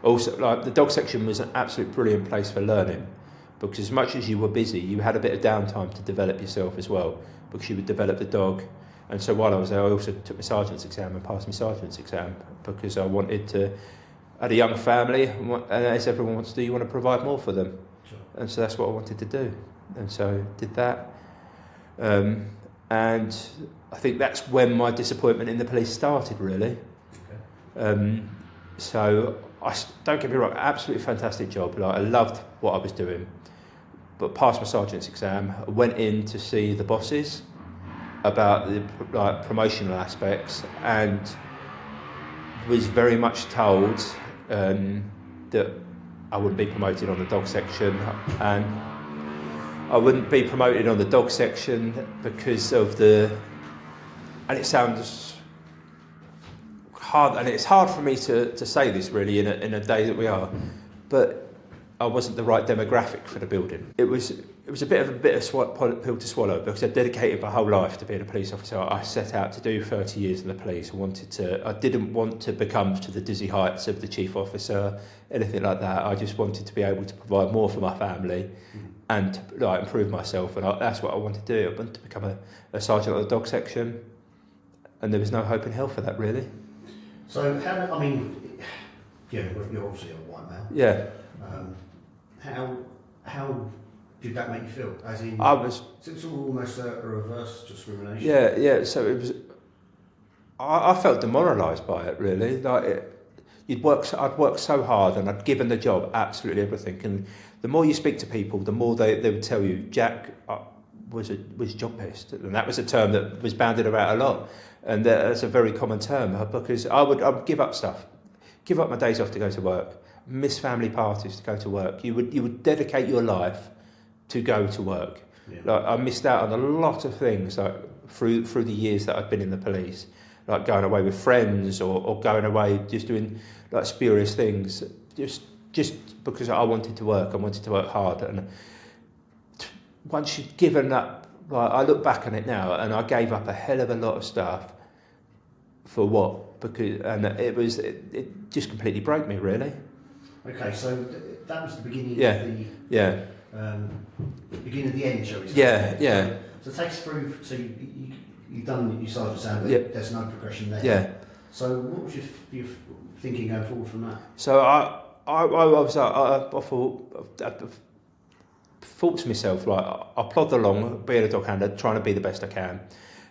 B: Also, the dog section was an absolute brilliant place for learning, because as much as you were busy, you had a bit of downtime to develop yourself as well, because you would develop the dog. And so while I was there, I also took my sergeant's exam and passed my sergeant's exam, because I wanted to, I had a young family, and as everyone wants to do, you want to provide more for them. Sure. And so that's what I wanted to do. And so did that. And I think that's when my disappointment in the police started, really. Okay. So don't get me wrong, absolutely fantastic job. I loved what I was doing, but passed my sergeant's exam. I went in to see the bosses about the promotional aspects, and was very much told that I wouldn't be promoted on the dog section, and I wouldn't be promoted on the dog section because of and it sounds hard, and it's hard for me to say this really in a day that we are, but I wasn't the right demographic for the building. It was a bit of a pill to swallow, because I dedicated my whole life to being a police officer. I set out to do 30 years in the police. I didn't want to become to the dizzy heights of the chief officer, anything like that. I just wanted to be able to provide more for my family and to, like, improve myself, and that's what I wanted to do. I wanted to become a sergeant of the dog section, and there was no hope in hell for that, really.
C: So I mean, yeah, you're obviously a white male.
B: Yeah.
C: How did that make you feel? As in, it's almost a reverse discrimination.
B: Yeah. So it was. I felt demoralised by it, really. Like I'd worked so hard, and I'd given the job absolutely everything. And the more you speak to people, the more they would tell you, Jack was job pissed, and that was a term that was bandied about a lot. And that's a very common term, because I'd give up stuff, give up my days off to go to work, miss family parties to go to work. You would dedicate your life to go to work.
C: Yeah.
B: Like I missed out on a lot of things, like through the years that I'd been in the police, like going away with friends or going away just doing like spurious things, just because I wanted to work. I wanted to work hard, and once you'd given up, like I look back on it now, and I gave up a hell of a lot of stuff for what? Because it just completely broke me, really.
C: Okay, so that was the beginning of beginning of the end, shall we say?
B: Yeah.
C: So take us through. So you've done your sergeant exam, but there's no progression there.
B: Yeah.
C: So what was your thinking going forward from that?
B: So I thought to myself, like, I'll plod along, being a dog handler, trying to be the best I can.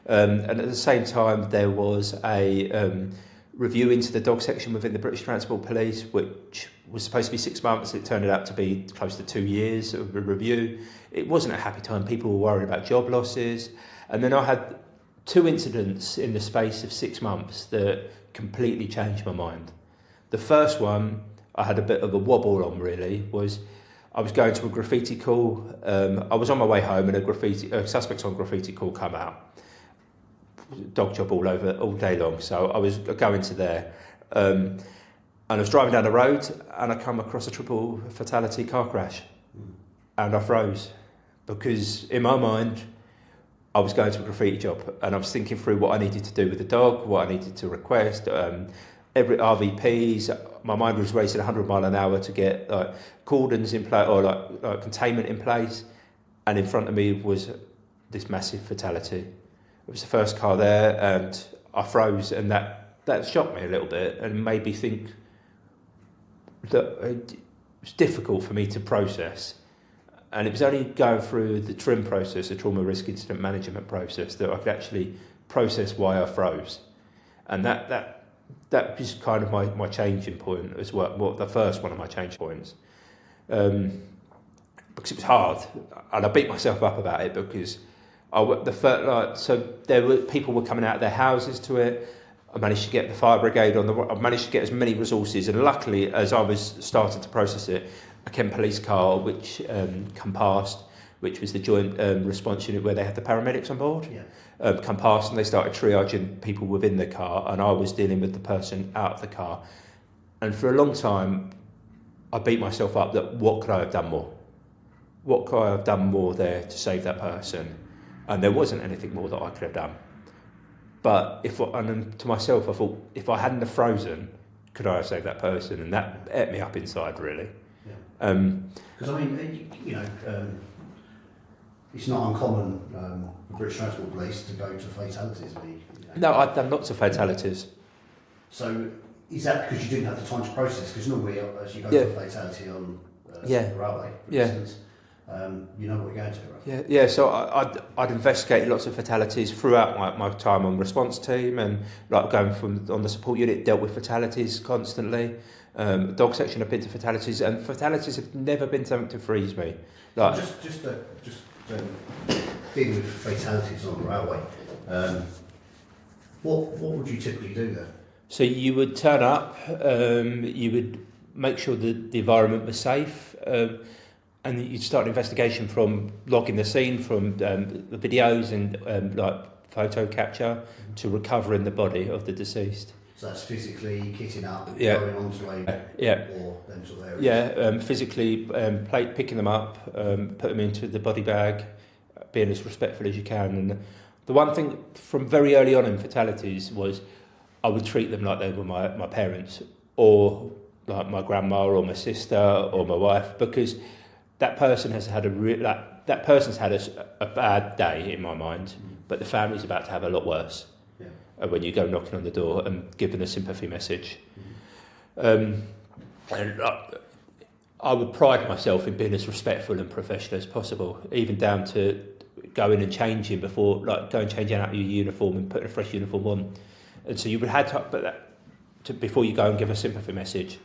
B: And at the same time, there was a review into the dog section within the British Transport Police, which was supposed to be 6 months. It turned out to be close to 2 years of a review. It wasn't a happy time. People were worried about job losses. And then I had 2 incidents in the space of 6 months that completely changed my mind. The first one I had a bit of a wobble on, really, was I was going to a graffiti call. I was on my way home, and a suspect on graffiti call come out. Dog job all day long, so I was going to there. And I was driving down the road, and I come across a triple fatality car crash. And I froze, because in my mind, I was going to a graffiti job, and I was thinking through what I needed to do with the dog, what I needed to request, every RVPs. My mind was racing 100 mile an hour to get like cordons in place, or like containment in place, and in front of me was this massive fatality. It was the first car there, and I froze, and that shocked me a little bit and made me think that it was difficult for me to process. And it was only going through the TRIM process, the Trauma Risk Incident Management process, that I could actually process why I froze. And that was kind of my changing point as well, the first one of my change points. Because it was hard, and I beat myself up about it, because so there were people were coming out of their houses to it. I managed to get the fire brigade I managed to get as many resources, and luckily, as I was starting to process it, a Kent police car which come past, which was the joint response unit where they had the paramedics on board, come past, and they started triaging people within the car, and I was dealing with the person out of the car. And for a long time, I beat myself up that what could I have done more? What could I have done more there to save that person? And there wasn't anything more that I could have done. But to myself, I thought, if I hadn't have frozen, could I have saved that person? And that ate me up inside, really.
C: Because it's not uncommon for British Transport Police to go to fatalities.
B: No, I've done lots of fatalities.
C: So is that because you didn't have the time to process? Because normally, as you go to a fatality on the railway, for instance, you know what you're going to, right?
B: Yeah. So I'd investigated lots of fatalities throughout my time on response team, and like going on the support unit, dealt with fatalities constantly. Dog section, I've been to fatalities, and fatalities have never been something to freeze me. Like
C: just dealing with fatalities on the railway. What would you typically do there?
B: So you would turn up, you would make sure that the environment was safe. And you'd start an investigation from logging the scene, from the videos and like photo capture, to recovering the body of the deceased.
C: So that's physically kitting up, going onto a or them sort of areas?
B: Physically picking them up, put them into the body bag, being as respectful as you can. And the one thing from very early on in fatalities was I would treat them like they were my parents, or like my grandma or my sister or my wife, because that person has had that person's had a bad day in my mind, but the family's about to have a lot worse.
C: Yeah.
B: When you go knocking on the door and giving a sympathy message.
C: Mm-hmm.
B: And I would pride myself in being as respectful and professional as possible, even down to going and changing before, like going changing out your uniform and putting a fresh uniform on. And so you would have to put that before you go and give a sympathy message.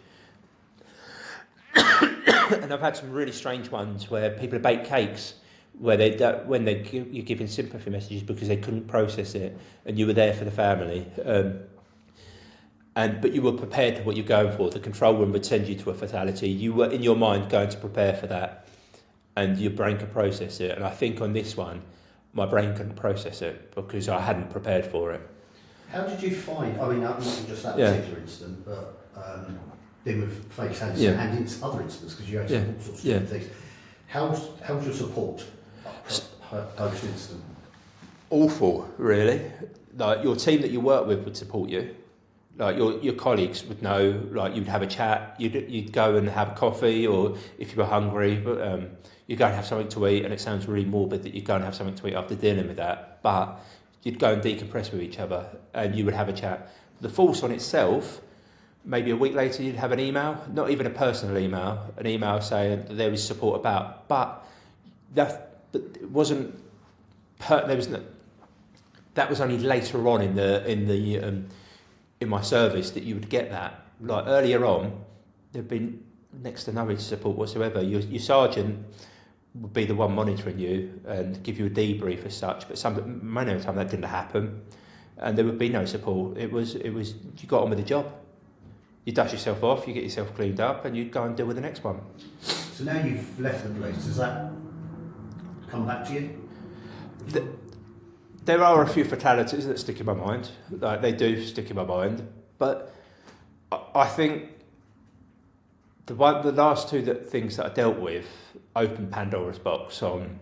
B: And I've had some really strange ones where people bake cakes where you're giving sympathy messages because they couldn't process it, and you were there for the family. But you were prepared for what you're going for. The control room would send you to a fatality. You were in your mind going to prepare for that, and your brain could process it. And I think on this one, my brain couldn't process it because I hadn't prepared for it.
C: How did you find? I mean, not just that
B: Yeah.
C: particular incident, but dealing with fake hands
B: Yeah.
C: and in other incidents because you had
B: Yeah.
C: all sorts of
B: Yeah.
C: different things. How was your support post incident?
B: Awful, really. Like your team that you work with would support you. Like your colleagues would know. Like you'd have a chat. You'd go and have a coffee, or if you were hungry, you'd go and have something to eat. And it sounds really morbid that you'd go and have something to eat after dealing with that, but you'd go and decompress with each other, and you would have a chat. The force on itself, maybe a week later, you'd have an email, not even a personal email, an email saying that there was support about, but it wasn't. That was only later on in my service that you would get that. Like earlier on, there'd been next to no support whatsoever. Your sergeant would be the one monitoring you and give you a debrief as such, but many of the time that didn't happen, and there would be no support. It was you got on with the job. You dust yourself off, you get yourself cleaned up, and you go and deal with the next one.
C: So now you've left the police. Does that come back to you?
B: There are a few fatalities that stick in my mind. Like they do stick in my mind, but I think the last two things that I dealt with opened Pandora's box on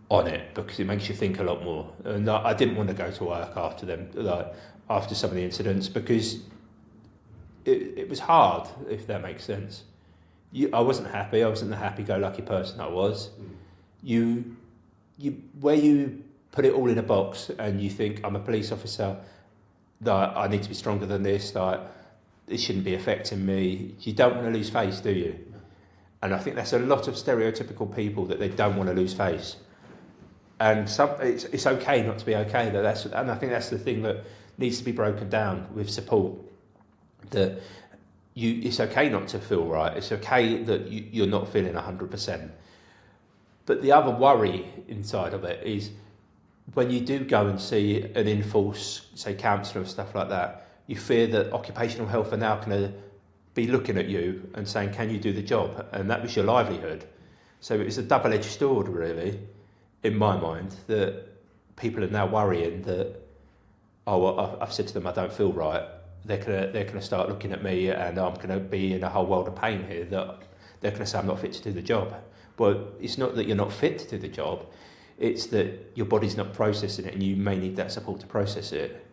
B: it, because it makes you think a lot more. And I didn't want to go to work after them, like after some of the incidents, because it was hard, if that makes sense. I wasn't happy. I wasn't the happy-go-lucky person I was. Where you put it all in a box and you think, I'm a police officer, that I need to be stronger than this, that it shouldn't be affecting me. You don't want to lose face, do you? And I think that's a lot of stereotypical people, that they don't want to lose face. And it's okay not to be okay. And I think that's the thing that needs to be broken down with support. That it's okay not to feel right. It's okay that you're not feeling 100%. But the other worry inside of it is when you do go and see an in-force, say, counsellor or stuff like that, you fear that occupational health are now going to be looking at you and saying, can you do the job? And that was your livelihood. So it's a double-edged sword, really, in my mind, that people are now worrying that, I've said to them I don't feel right. They're gonna start looking at me, and I'm going to be in a whole world of pain here, that they're going to say I'm not fit to do the job. But it's not that you're not fit to do the job, it's that your body's not processing it, and you may need that support to process it.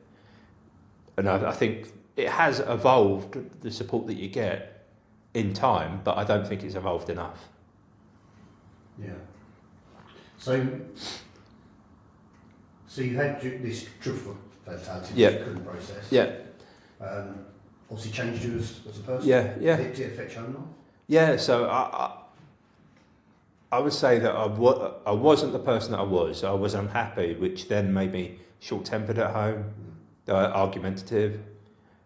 B: And I think it has evolved, the support that you get, in time, but I don't think it's evolved enough.
C: Yeah. So you had this truthful fatality which you couldn't process.
B: Yeah.
C: Obviously changed you as a person.
B: Yeah.
C: Did it affect your own life?
B: Yeah. So I would say that I wasn't the person that I was. I was unhappy, which then made me short-tempered at home, argumentative,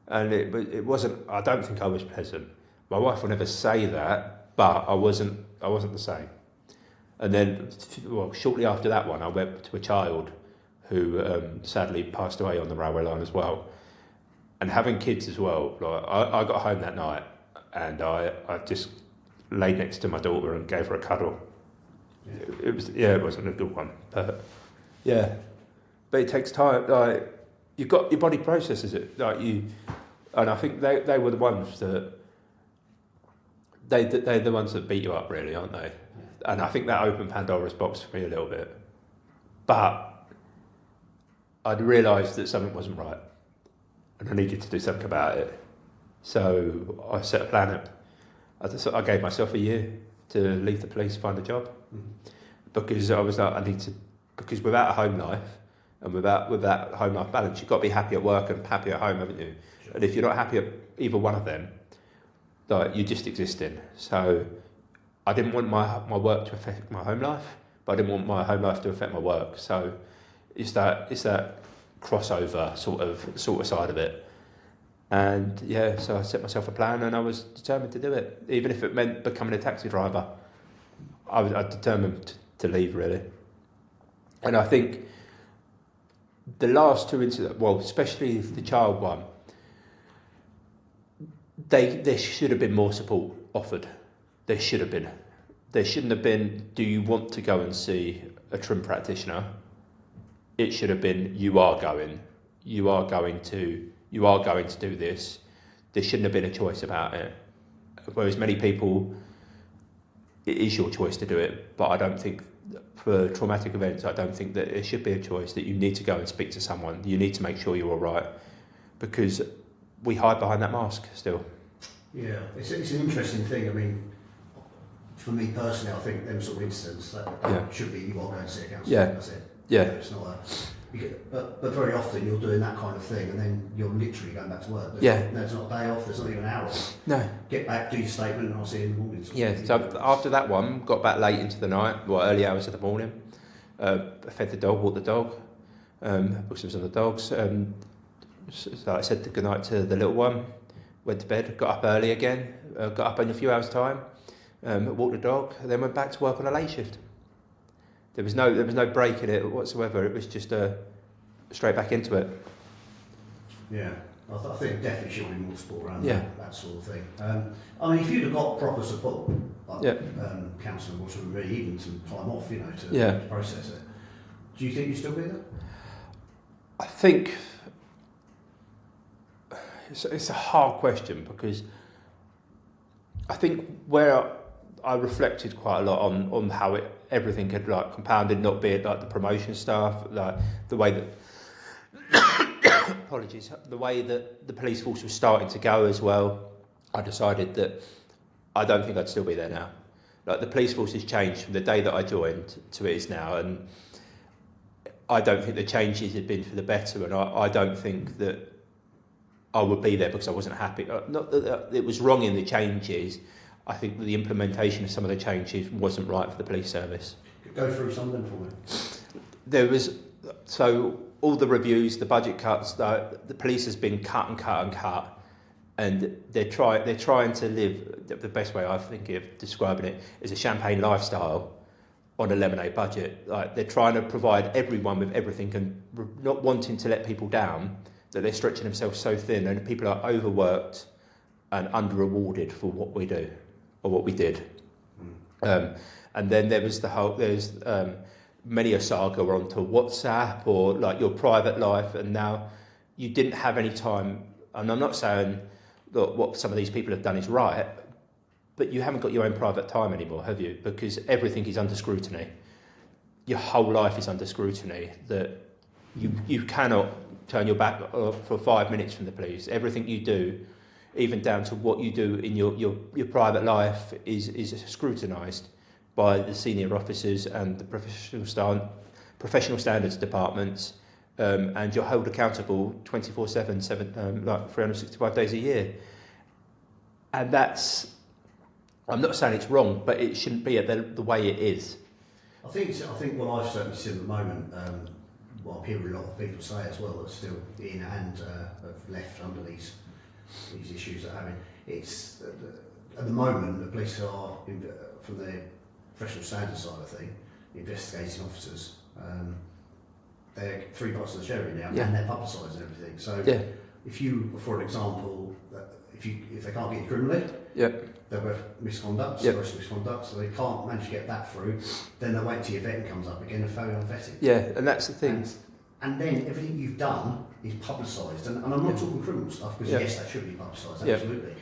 B: and it wasn't. I don't think I was pleasant. My wife will never say that, but I wasn't the same. And then, shortly after that one, I went to a child who sadly passed away on the railway line as well. And having kids as well, like I got home that night and I just lay next to my daughter and gave her a cuddle. Yeah. It wasn't a good one, but yeah. But it takes time. Like you've got your body processes it, and I think they were the ones that they're the ones that beat you up, really, aren't they? Yeah. And I think that opened Pandora's box for me a little bit. But I'd realised that something wasn't right, and I needed to do something about it. So I set a plan. I gave myself a year. to leave the police, find a job, because I was like, I need to, because without a home life and without home life balance, you've got to be happy at work and happy at home, haven't you?
A: Sure.
B: And if you're not happy at either one of them, like, you're just existing. So I didn't want my work to affect my home life, but I didn't want my home life to affect my work. So it's that crossover sort of side of it. And yeah, so I set myself a plan, and I was determined to do it, even if it meant becoming a taxi driver. I was determined to leave, really. And I think the last two incidents, well, especially the child one, there should have been more support offered. There should have been. There shouldn't have been, do you want to go and see a trim practitioner? It should have been, you are going to do this. There shouldn't have been a choice about it. Whereas many people, it is your choice to do it, but I don't think, for traumatic events, I don't think that it should be a choice that you need to go and speak to someone. You need to make sure you're all right, because we hide behind that mask still.
C: Yeah, it's an interesting thing. I mean, for me personally, I think them sort of incidents that should be, you are going to see a counsellor.
B: Yeah.
C: That's it.
B: Yeah.
C: It's not but very often you're doing that kind of thing, and then you're literally going back to work. There's not a day off. There's not even an hour off.
B: No.
C: Get back, do your statement, and I'll see you in the morning.
B: Yeah. So after that one, got back late into the night, early hours of the morning. Fed the dog, walked the dog, booked some of the dogs. So I said goodnight to the little one. Went to bed. Got up early again. Got up in a few hours' time. Walked the dog. And then went back to work on a late shift. There was no break in it whatsoever. It was just straight back into it.
C: Yeah, I think definitely should be more support around that sort of thing. I mean, if you'd have got proper support, like counselling or something, really, even some time off, to process it, do you think you'd still be there?
B: I think it's a hard question, because I think where I reflected quite a lot on how everything had compounded, not be it the promotion stuff, the way that apologies, the way that the police force was starting to go as well. I decided that I don't think I'd still be there now. The police force has changed from the day that I joined to it is now, and I don't think the changes had been for the better, and I don't think that I would be there because I wasn't happy. Not that it was wrong in the changes. I think that the implementation of some of the changes wasn't right for the police service.
C: Go through some of them for me.
B: There was, so all the reviews, the budget cuts, the police has been cut and cut and cut, and they're trying to live, the best way I think of describing it is a champagne lifestyle on a lemonade budget. They're trying to provide everyone with everything, and not wanting to let people down, that they're stretching themselves so thin, and people are overworked and under-rewarded for what we do, or what we did. And then there's many a saga onto WhatsApp or your private life, and now you didn't have any time. And I'm not saying that what some of these people have done is right, but you haven't got your own private time anymore, have you? Because everything is under scrutiny. Your whole life is under scrutiny, that you cannot turn your back for 5 minutes from the police. Everything you do, even down to what you do in your private life, is scrutinised by the senior officers and the professional standards departments, and you're held accountable 24/7, 365 days a year. And that's, I'm not saying it's wrong, but it shouldn't be the way it is.
C: I think what I've certainly seen at the moment, what I'm hearing a lot of people say as well, that are still in and have left under these issues that are having. It's at the moment the police are, from their professional standards side of thing, investigating officers. They're 3 parts of the cherry now, and they're publicising everything. So if you, for example, if they can't get you criminally, they'll have misconduct, serious misconduct, so they can't manage to get that through. Then they'll wait till your vetting comes up again and fail on vetting.
B: Yeah, and that's the thing.
C: And then everything you've done is publicised, and I'm not talking criminal stuff, because yes, that should be publicised, absolutely.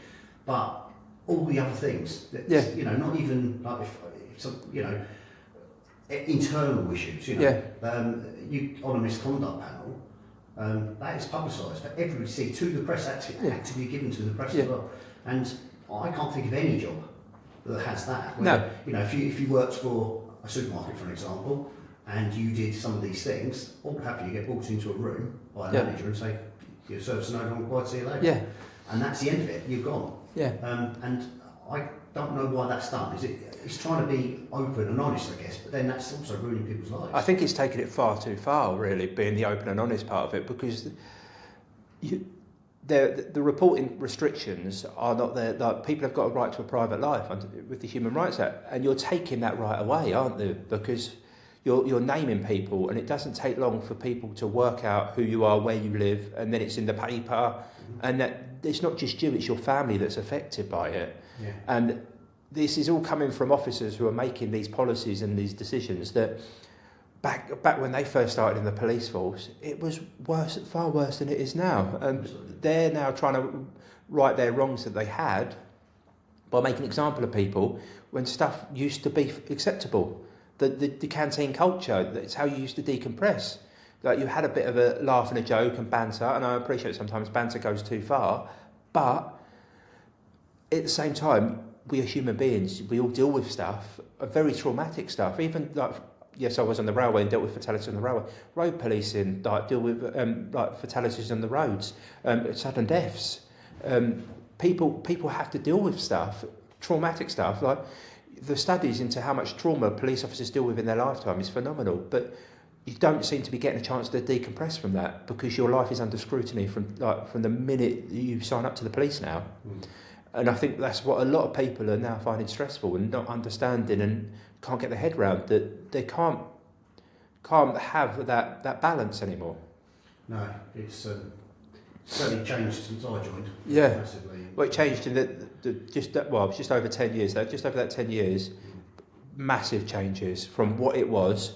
C: But all the other things, that, not even internal issues, you on a misconduct panel, that is publicised for everybody to see, to the press, actively given to the press as well. And I can't think of any job
A: that has that.
B: No.
A: Where, you know, if you worked for a supermarket, for an example, and you did some of these things, all would happen, you get walked into a room by a
B: Yeah.
A: manager and say, your service is no longer required, see you later.
B: Yeah.
A: And that's the end of it, you've gone.
B: Yeah.
A: And I don't know why that's done. It's trying to be open and honest, I guess, but then that's also ruining people's lives.
B: I think it's taken it far too far, really, being the open and honest part of it, because the reporting restrictions are not there. Like, people have got a right to a private life with the Human Rights Act, and you're taking that right away, aren't you? Because you're naming people, and it doesn't take long for people to work out who you are, where you live, and then it's in the paper, and that it's not just you, it's your family that's affected by it.
A: Yeah.
B: And this is all coming from officers who are making these policies and these decisions that back when they first started in the police force, it was worse, far worse than it is now. And they're now trying to right their wrongs that they had by making an example of people when stuff used to be acceptable. The canteen culture, that's how you used to decompress. Like, you had a bit of a laugh and a joke and banter, and I appreciate sometimes banter goes too far, but at the same time, we are human beings. We all deal with stuff, very traumatic stuff. Even like, yes, I was on the railway and dealt with fatalities on the railway. Road policing, like, deal with like fatalities on the roads, sudden deaths. People have to deal with stuff, traumatic stuff. Like, the studies into how much trauma police officers deal with in their lifetime is phenomenal, but you don't seem to be getting a chance to decompress from that, because your life is under scrutiny from the minute you sign up to the police now. And I think that's what a lot of people are now finding stressful and not understanding, and can't get their head around, that they can't have that balance anymore.
A: No, it's certainly changed since I joined.
B: Yeah.
A: Massively.
B: Well, it changed in just over 10 years. Just over that 10 years, massive changes from what it was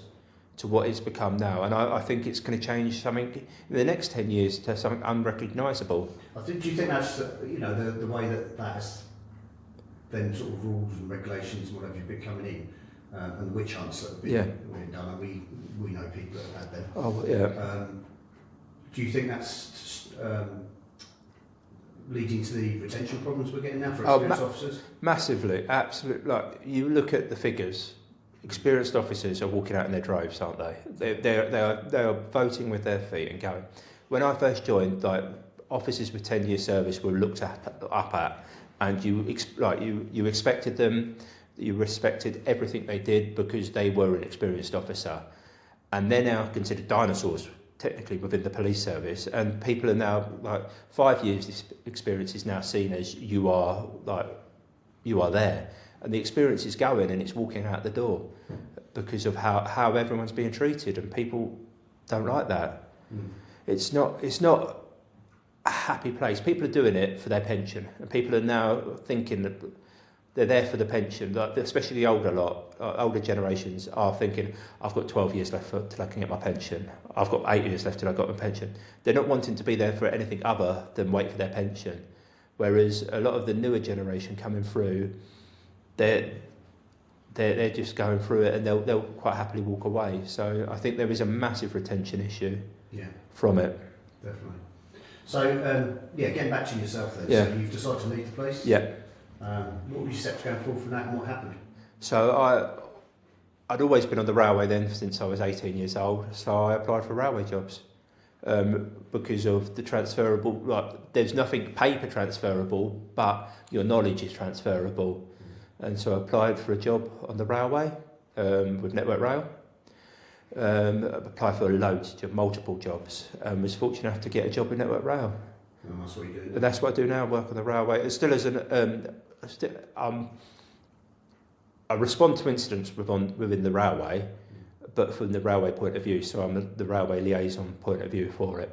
B: to what it's become now. And I think it's going to change something in the next 10 years to something unrecognisable.
A: Do you think that's the way that has then sort of rules and regulations and whatever you've been coming in, and the witch hunts that have been done, and we know people that have had them.
B: Oh yeah.
A: Do you think that's leading to the retention problems we're getting now for experienced officers?
B: Massively, absolutely. Like, you look at the figures. Experienced officers are walking out in their droves, aren't they? They are voting with their feet and going. When I first joined, like, officers with 10-year service were looked up at, and you expected them, you respected everything they did because they were an experienced officer, and they're now considered dinosaurs technically within the police service, and people are now, like, 5 years experience is now seen as you are there. And the experience is going, and it's walking out the door because of how everyone's being treated, and people don't like that. It's not a happy place. People are doing it for their pension, and people are now thinking that they're there for the pension. Like, especially the older generations are thinking, I've got 12 years left till I can get my pension. I've got 8 years left till I got my pension. They're not wanting to be there for anything other than wait for their pension. Whereas a lot of the newer generation coming through, they're just going through it, and they'll quite happily walk away. So I think there is a massive retention issue from it.
A: Definitely. So getting back to yourself then.
B: Yeah.
A: So you've decided to leave the police.
B: Yeah.
A: What were your steps going forward from that, and what happened?
B: So I'd always been on the railway then since I was 18 years old. So I applied for railway jobs because of the transferable. Like, there's nothing paper transferable, but your knowledge is transferable. And so I applied for a job on the railway with Network Rail. Applied for multiple jobs, and was fortunate enough to get a job with Network Rail.
A: And that's what you do.
B: And that's what I do now. Work on the railway. It's still as I respond to incidents within the railway, but from the railway point of view. So I'm the railway liaison point of view for it.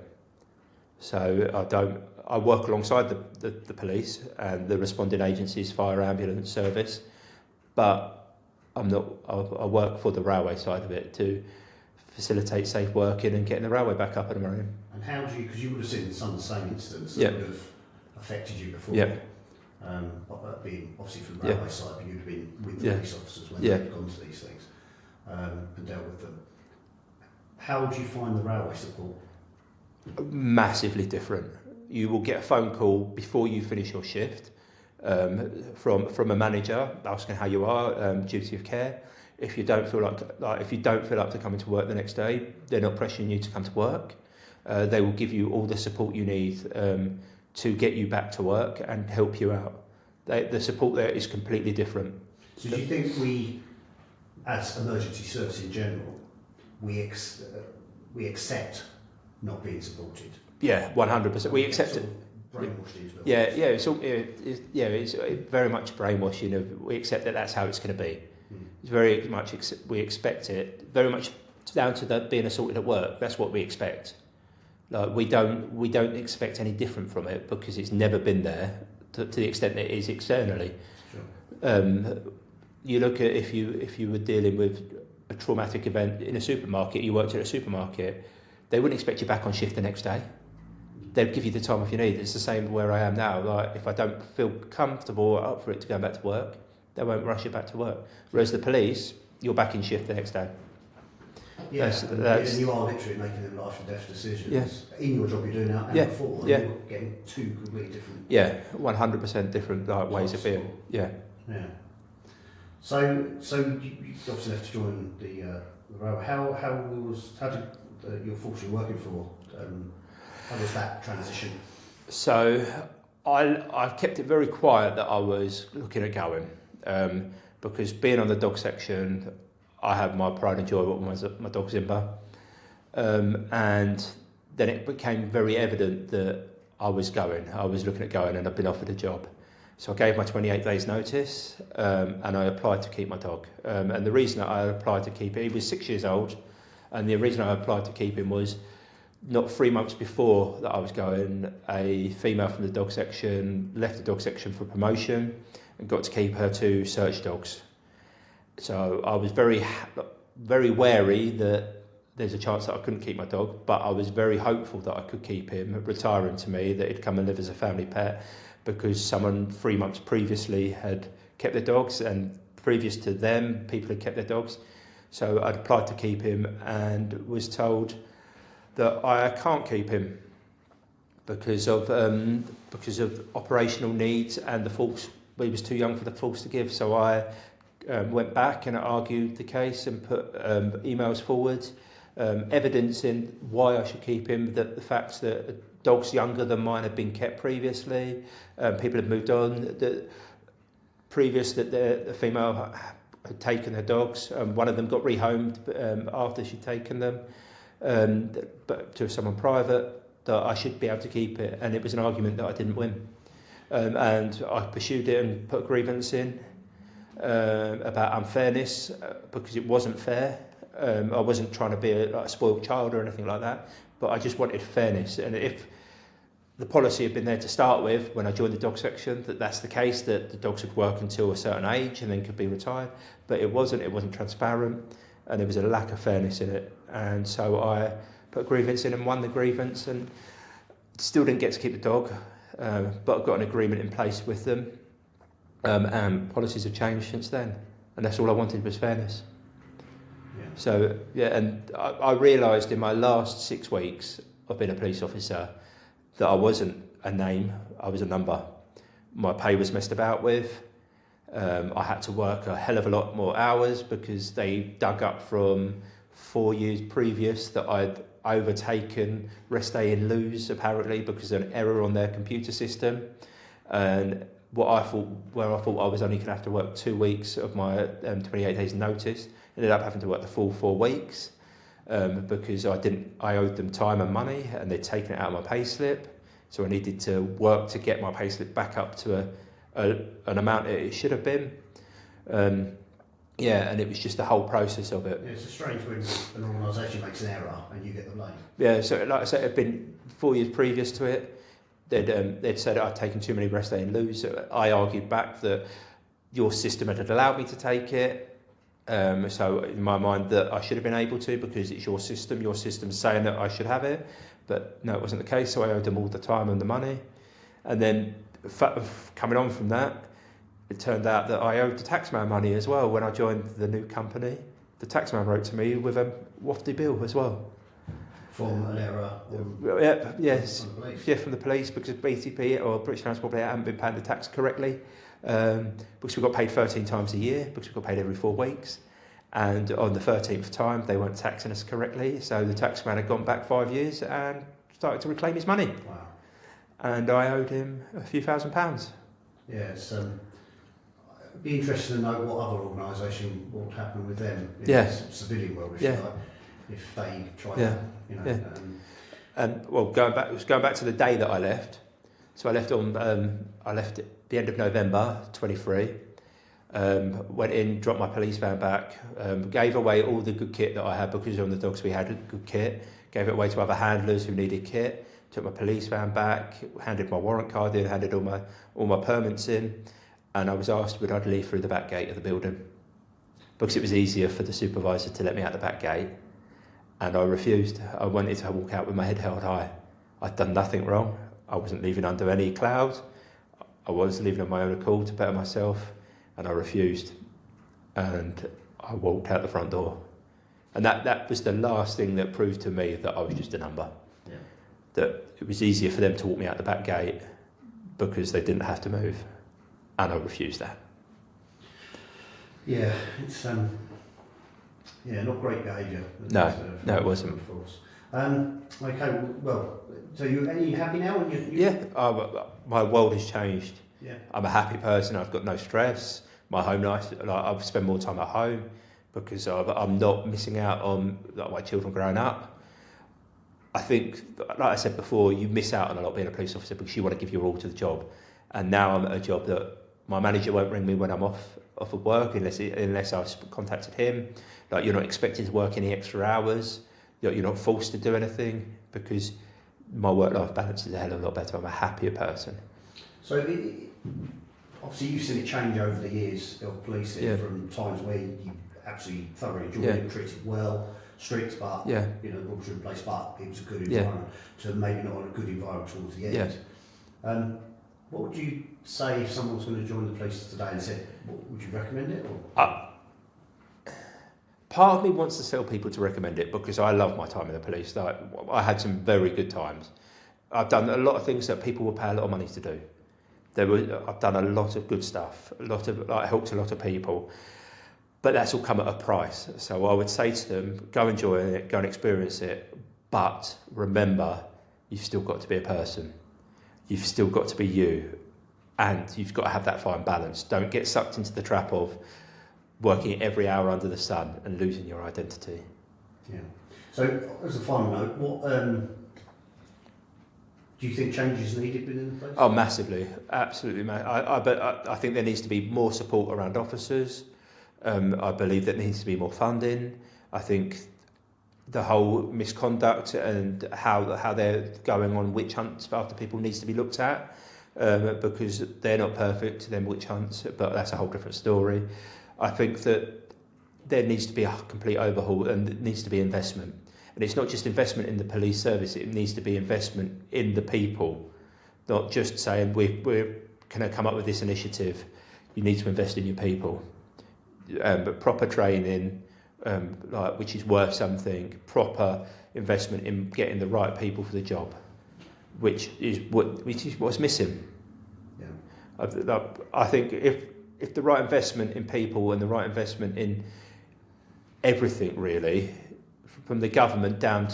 B: So I work alongside the police and the responding agencies, fire ambulance service, but I work for the railway side of it to facilitate safe working and getting the railway back up and running.
A: And how do you, because you would have seen some of the same incidents that would have affected you before, being obviously from the railway side, but you'd have been with the police officers when they've gone to these things and dealt with them. How would you find the railway support?
B: Massively different. You will get a phone call before you finish your shift. from a manager asking how you are, duty of care. If you don't feel like to coming to work the next day, they're not pressuring you to come to work. They will give you all the support you need to get you back to work and help you out. The support there is completely different.
C: So do you think we, as emergency service in general, we accept not being supported?
B: Yeah, 100%. We accept it.
C: Brainwashed as well.
B: It's very much brainwashing. We accept that that's how it's going to be. It's very much we expect it. Very much down to being assaulted at work. That's what we expect. Like we don't expect any different from it because it's never been there to the extent that it is externally. Sure. You look at if you were dealing with a traumatic event in a supermarket, you worked at a supermarket, they wouldn't expect you back on shift the next day. They'd give you the time off you need. It's the same where I am now. Like if I don't feel comfortable or up for it to go back to work, they won't rush you back to work. Whereas the police, you're back in shift the next day.
C: Yeah, and you are literally making them life and death decisions in your job you're doing now and before, and you're getting two completely different.
B: Yeah, 100% different ways of being. Yeah.
C: Yeah. So you obviously left to join the railway. How did your force you're working for? How was that transition?
B: So I kept it very quiet that I was looking at going because being on the dog section, I have my pride and joy with my dog Zimba, and then it became very evident that I was looking at going, and I've been offered a job. So I gave my 28 days notice and I applied to keep my dog. And the reason that I applied to keep him, he was 6 years old, and the reason I applied to keep him was not 3 months before that I was going, a female from the dog section left the dog section for promotion and got to keep her two search dogs. So I was very, very wary that there's a chance that I couldn't keep my dog, but I was very hopeful that I could keep him, retiring to me, that he'd come and live as a family pet, because someone 3 months previously had kept their dogs, and previous to them, people had kept their dogs. So I'd applied to keep him and was told that I can't keep him because of operational needs and the false. He was too young for the false to give. So I went back and I argued the case and put emails forward, evidencing why I should keep him. That the fact that dogs younger than mine had been kept previously, people had moved on. The female had taken her dogs. One of them got rehomed after she'd taken them. But to someone private, that I should be able to keep it, and it was an argument that I didn't win, and I pursued it and put a grievance in about unfairness because it wasn't fair. I wasn't trying to be a spoiled child or anything like that, but I just wanted fairness. And if the policy had been there to start with when I joined the dog section, that's the case, that the dogs would work until a certain age and then could be retired, but it wasn't transparent, and there was a lack of fairness in it. And so I put a grievance in and won the grievance, and still didn't get to keep the dog, but I've got an agreement in place with them, and policies have changed since then, and that's all I wanted was fairness. Yeah. So and I realised in my last 6 weeks of being a police officer that I wasn't a name, I was a number. My pay was messed about with. I had to work a hell of a lot more hours because they dug up from 4 years previous that I'd overtaken rest day in lieu, apparently, because of an error on their computer system. And where I thought I was only going to have to work 2 weeks of my 28 days notice, ended up having to work the full 4 weeks because I owed them time and money, and they'd taken it out of my pay slip. So I needed to work to get my pay slip back up to an amount it should have been. And it was just the whole process of it.
C: Yeah, it's strange when an organisation makes an error and you get the blame.
B: Yeah, so like I said, it had been 4 years previous to it. They'd said I'd taken too many rest day and loo. So I argued back that your system had allowed me to take it. So in my mind that I should have been able to, because it's your system's saying that I should have it. But no, it wasn't the case, so I owed them all the time and the money. And then coming on from that, it turned out that I owed the taxman money as well. When I joined the new company, the taxman wrote to me with a wafty bill as well.
C: from an error.
B: Yes,
C: from the police.
B: yeah, from the police, because BTP or British Transport haven't been paying the tax correctly, because we got paid 13 times a year, because we got paid every 4 weeks, and on the 13th time they weren't taxing us correctly, so the taxman had gone back 5 years and started to reclaim his money.
C: Wow.
B: And I owed him a few £1,000s.
C: Yeah, it's it'd be interesting to know what other organisation what would happen with them in the civilian world, if you like, if they try to, you know.
B: Yeah. And well, going back to the day that I left. So I left at the end of November 23. Went in, dropped my police van back, gave away all the good kit that I had, because on the dogs we had good kit. Gave it away to other handlers who needed kit. Took my police van back, handed my warrant card in, handed all my permits in, and I was asked would I leave through the back gate of the building, because it was easier for the supervisor to let me out the back gate, and I refused. I wanted to walk out with my head held high. I'd done nothing wrong. I wasn't leaving under any clouds. I was leaving on my own accord to better myself, and I refused. And I walked out the front door. And that was the last thing that proved to me that I was just a number.
C: Yeah.
B: That it was easier for them to walk me out the back gate because they didn't have to move. And I refused that.
C: Yeah, it's not great behaviour.
B: No, it wasn't.
C: Okay, well, so are you happy now?
B: My world has changed.
C: Yeah.
B: I'm a happy person. I've got no stress. My home life, I spend more time at home because I'm not missing out on my children growing up. I think, like I said before, you miss out on a lot being a police officer because you want to give your all to the job. And now I'm at a job that my manager won't ring me when I'm off of work unless I've contacted him. Like, you're not expected to work any extra hours. You're not forced to do anything because my work-life balance is a hell of a lot better. I'm a happier person.
C: So obviously you've seen it change over the years of policing, from times where you absolutely thoroughly enjoyed it, treated well, strict, but rules were in place, but it was a good environment, to maybe not a good environment towards the end. What would you say if someone was going to join the police today and said, would you recommend it? Or?
B: Part of me wants to tell people to recommend it because I love my time in the police. I had some very good times. I've done a lot of things that people will pay a lot of money to do. I've done a lot of good stuff, helped a lot of people, but that's all come at a price. So I would say to them, go enjoy it, go and experience it, but remember, you've still got to be a person. You've still got to be you, and you've got to have that fine balance. Don't get sucked into the trap of working every hour under the sun and losing your identity.
C: Yeah. So, as a final note, what do you think change is needed within the police?
B: Oh, massively, absolutely. I think there needs to be more support around officers. I believe there needs to be more funding. I think the whole misconduct and how they're going on witch hunts after people needs to be looked at, because they're not perfect, them witch hunts, but that's a whole different story. I think that there needs to be a complete overhaul and it needs to be investment. And it's not just investment in the police service, it needs to be investment in the people, not just saying we're going to come up with this initiative. You need to invest in your people. But proper training, which is worth something, proper investment in getting the right people for the job, which is what's missing. Yeah. I think if the right investment in people and the right investment in everything, really, from the government down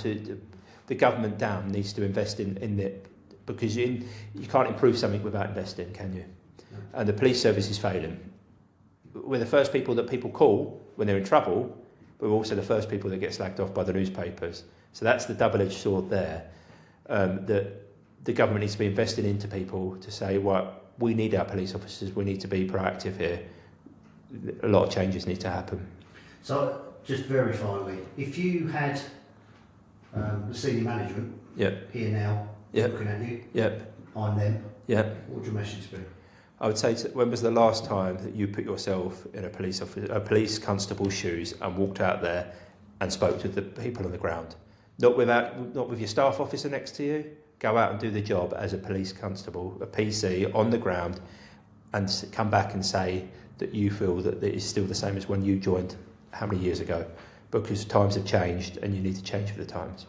B: needs to invest in it, because you can't improve something without investing, can you? No. And the police service is failing. We're the first people that people call when they're in trouble, but we're also the first people that get slagged off by the newspapers. So that's the double-edged sword there, that the government needs to be investing into people to say, well, we need our police officers, we need to be proactive here. A lot of changes need to happen.
C: So, just very finally, if you had the senior management here now, looking at you, I'm them, what would your message be?
B: I would say, when was the last time that you put yourself in a police constable's shoes and walked out there and spoke to the people on the ground? Not with your staff officer next to you. Go out and do the job as a police constable, a PC, on the ground, and come back and say that you feel that it is still the same as when you joined how many years ago, because times have changed and you need to change with the times.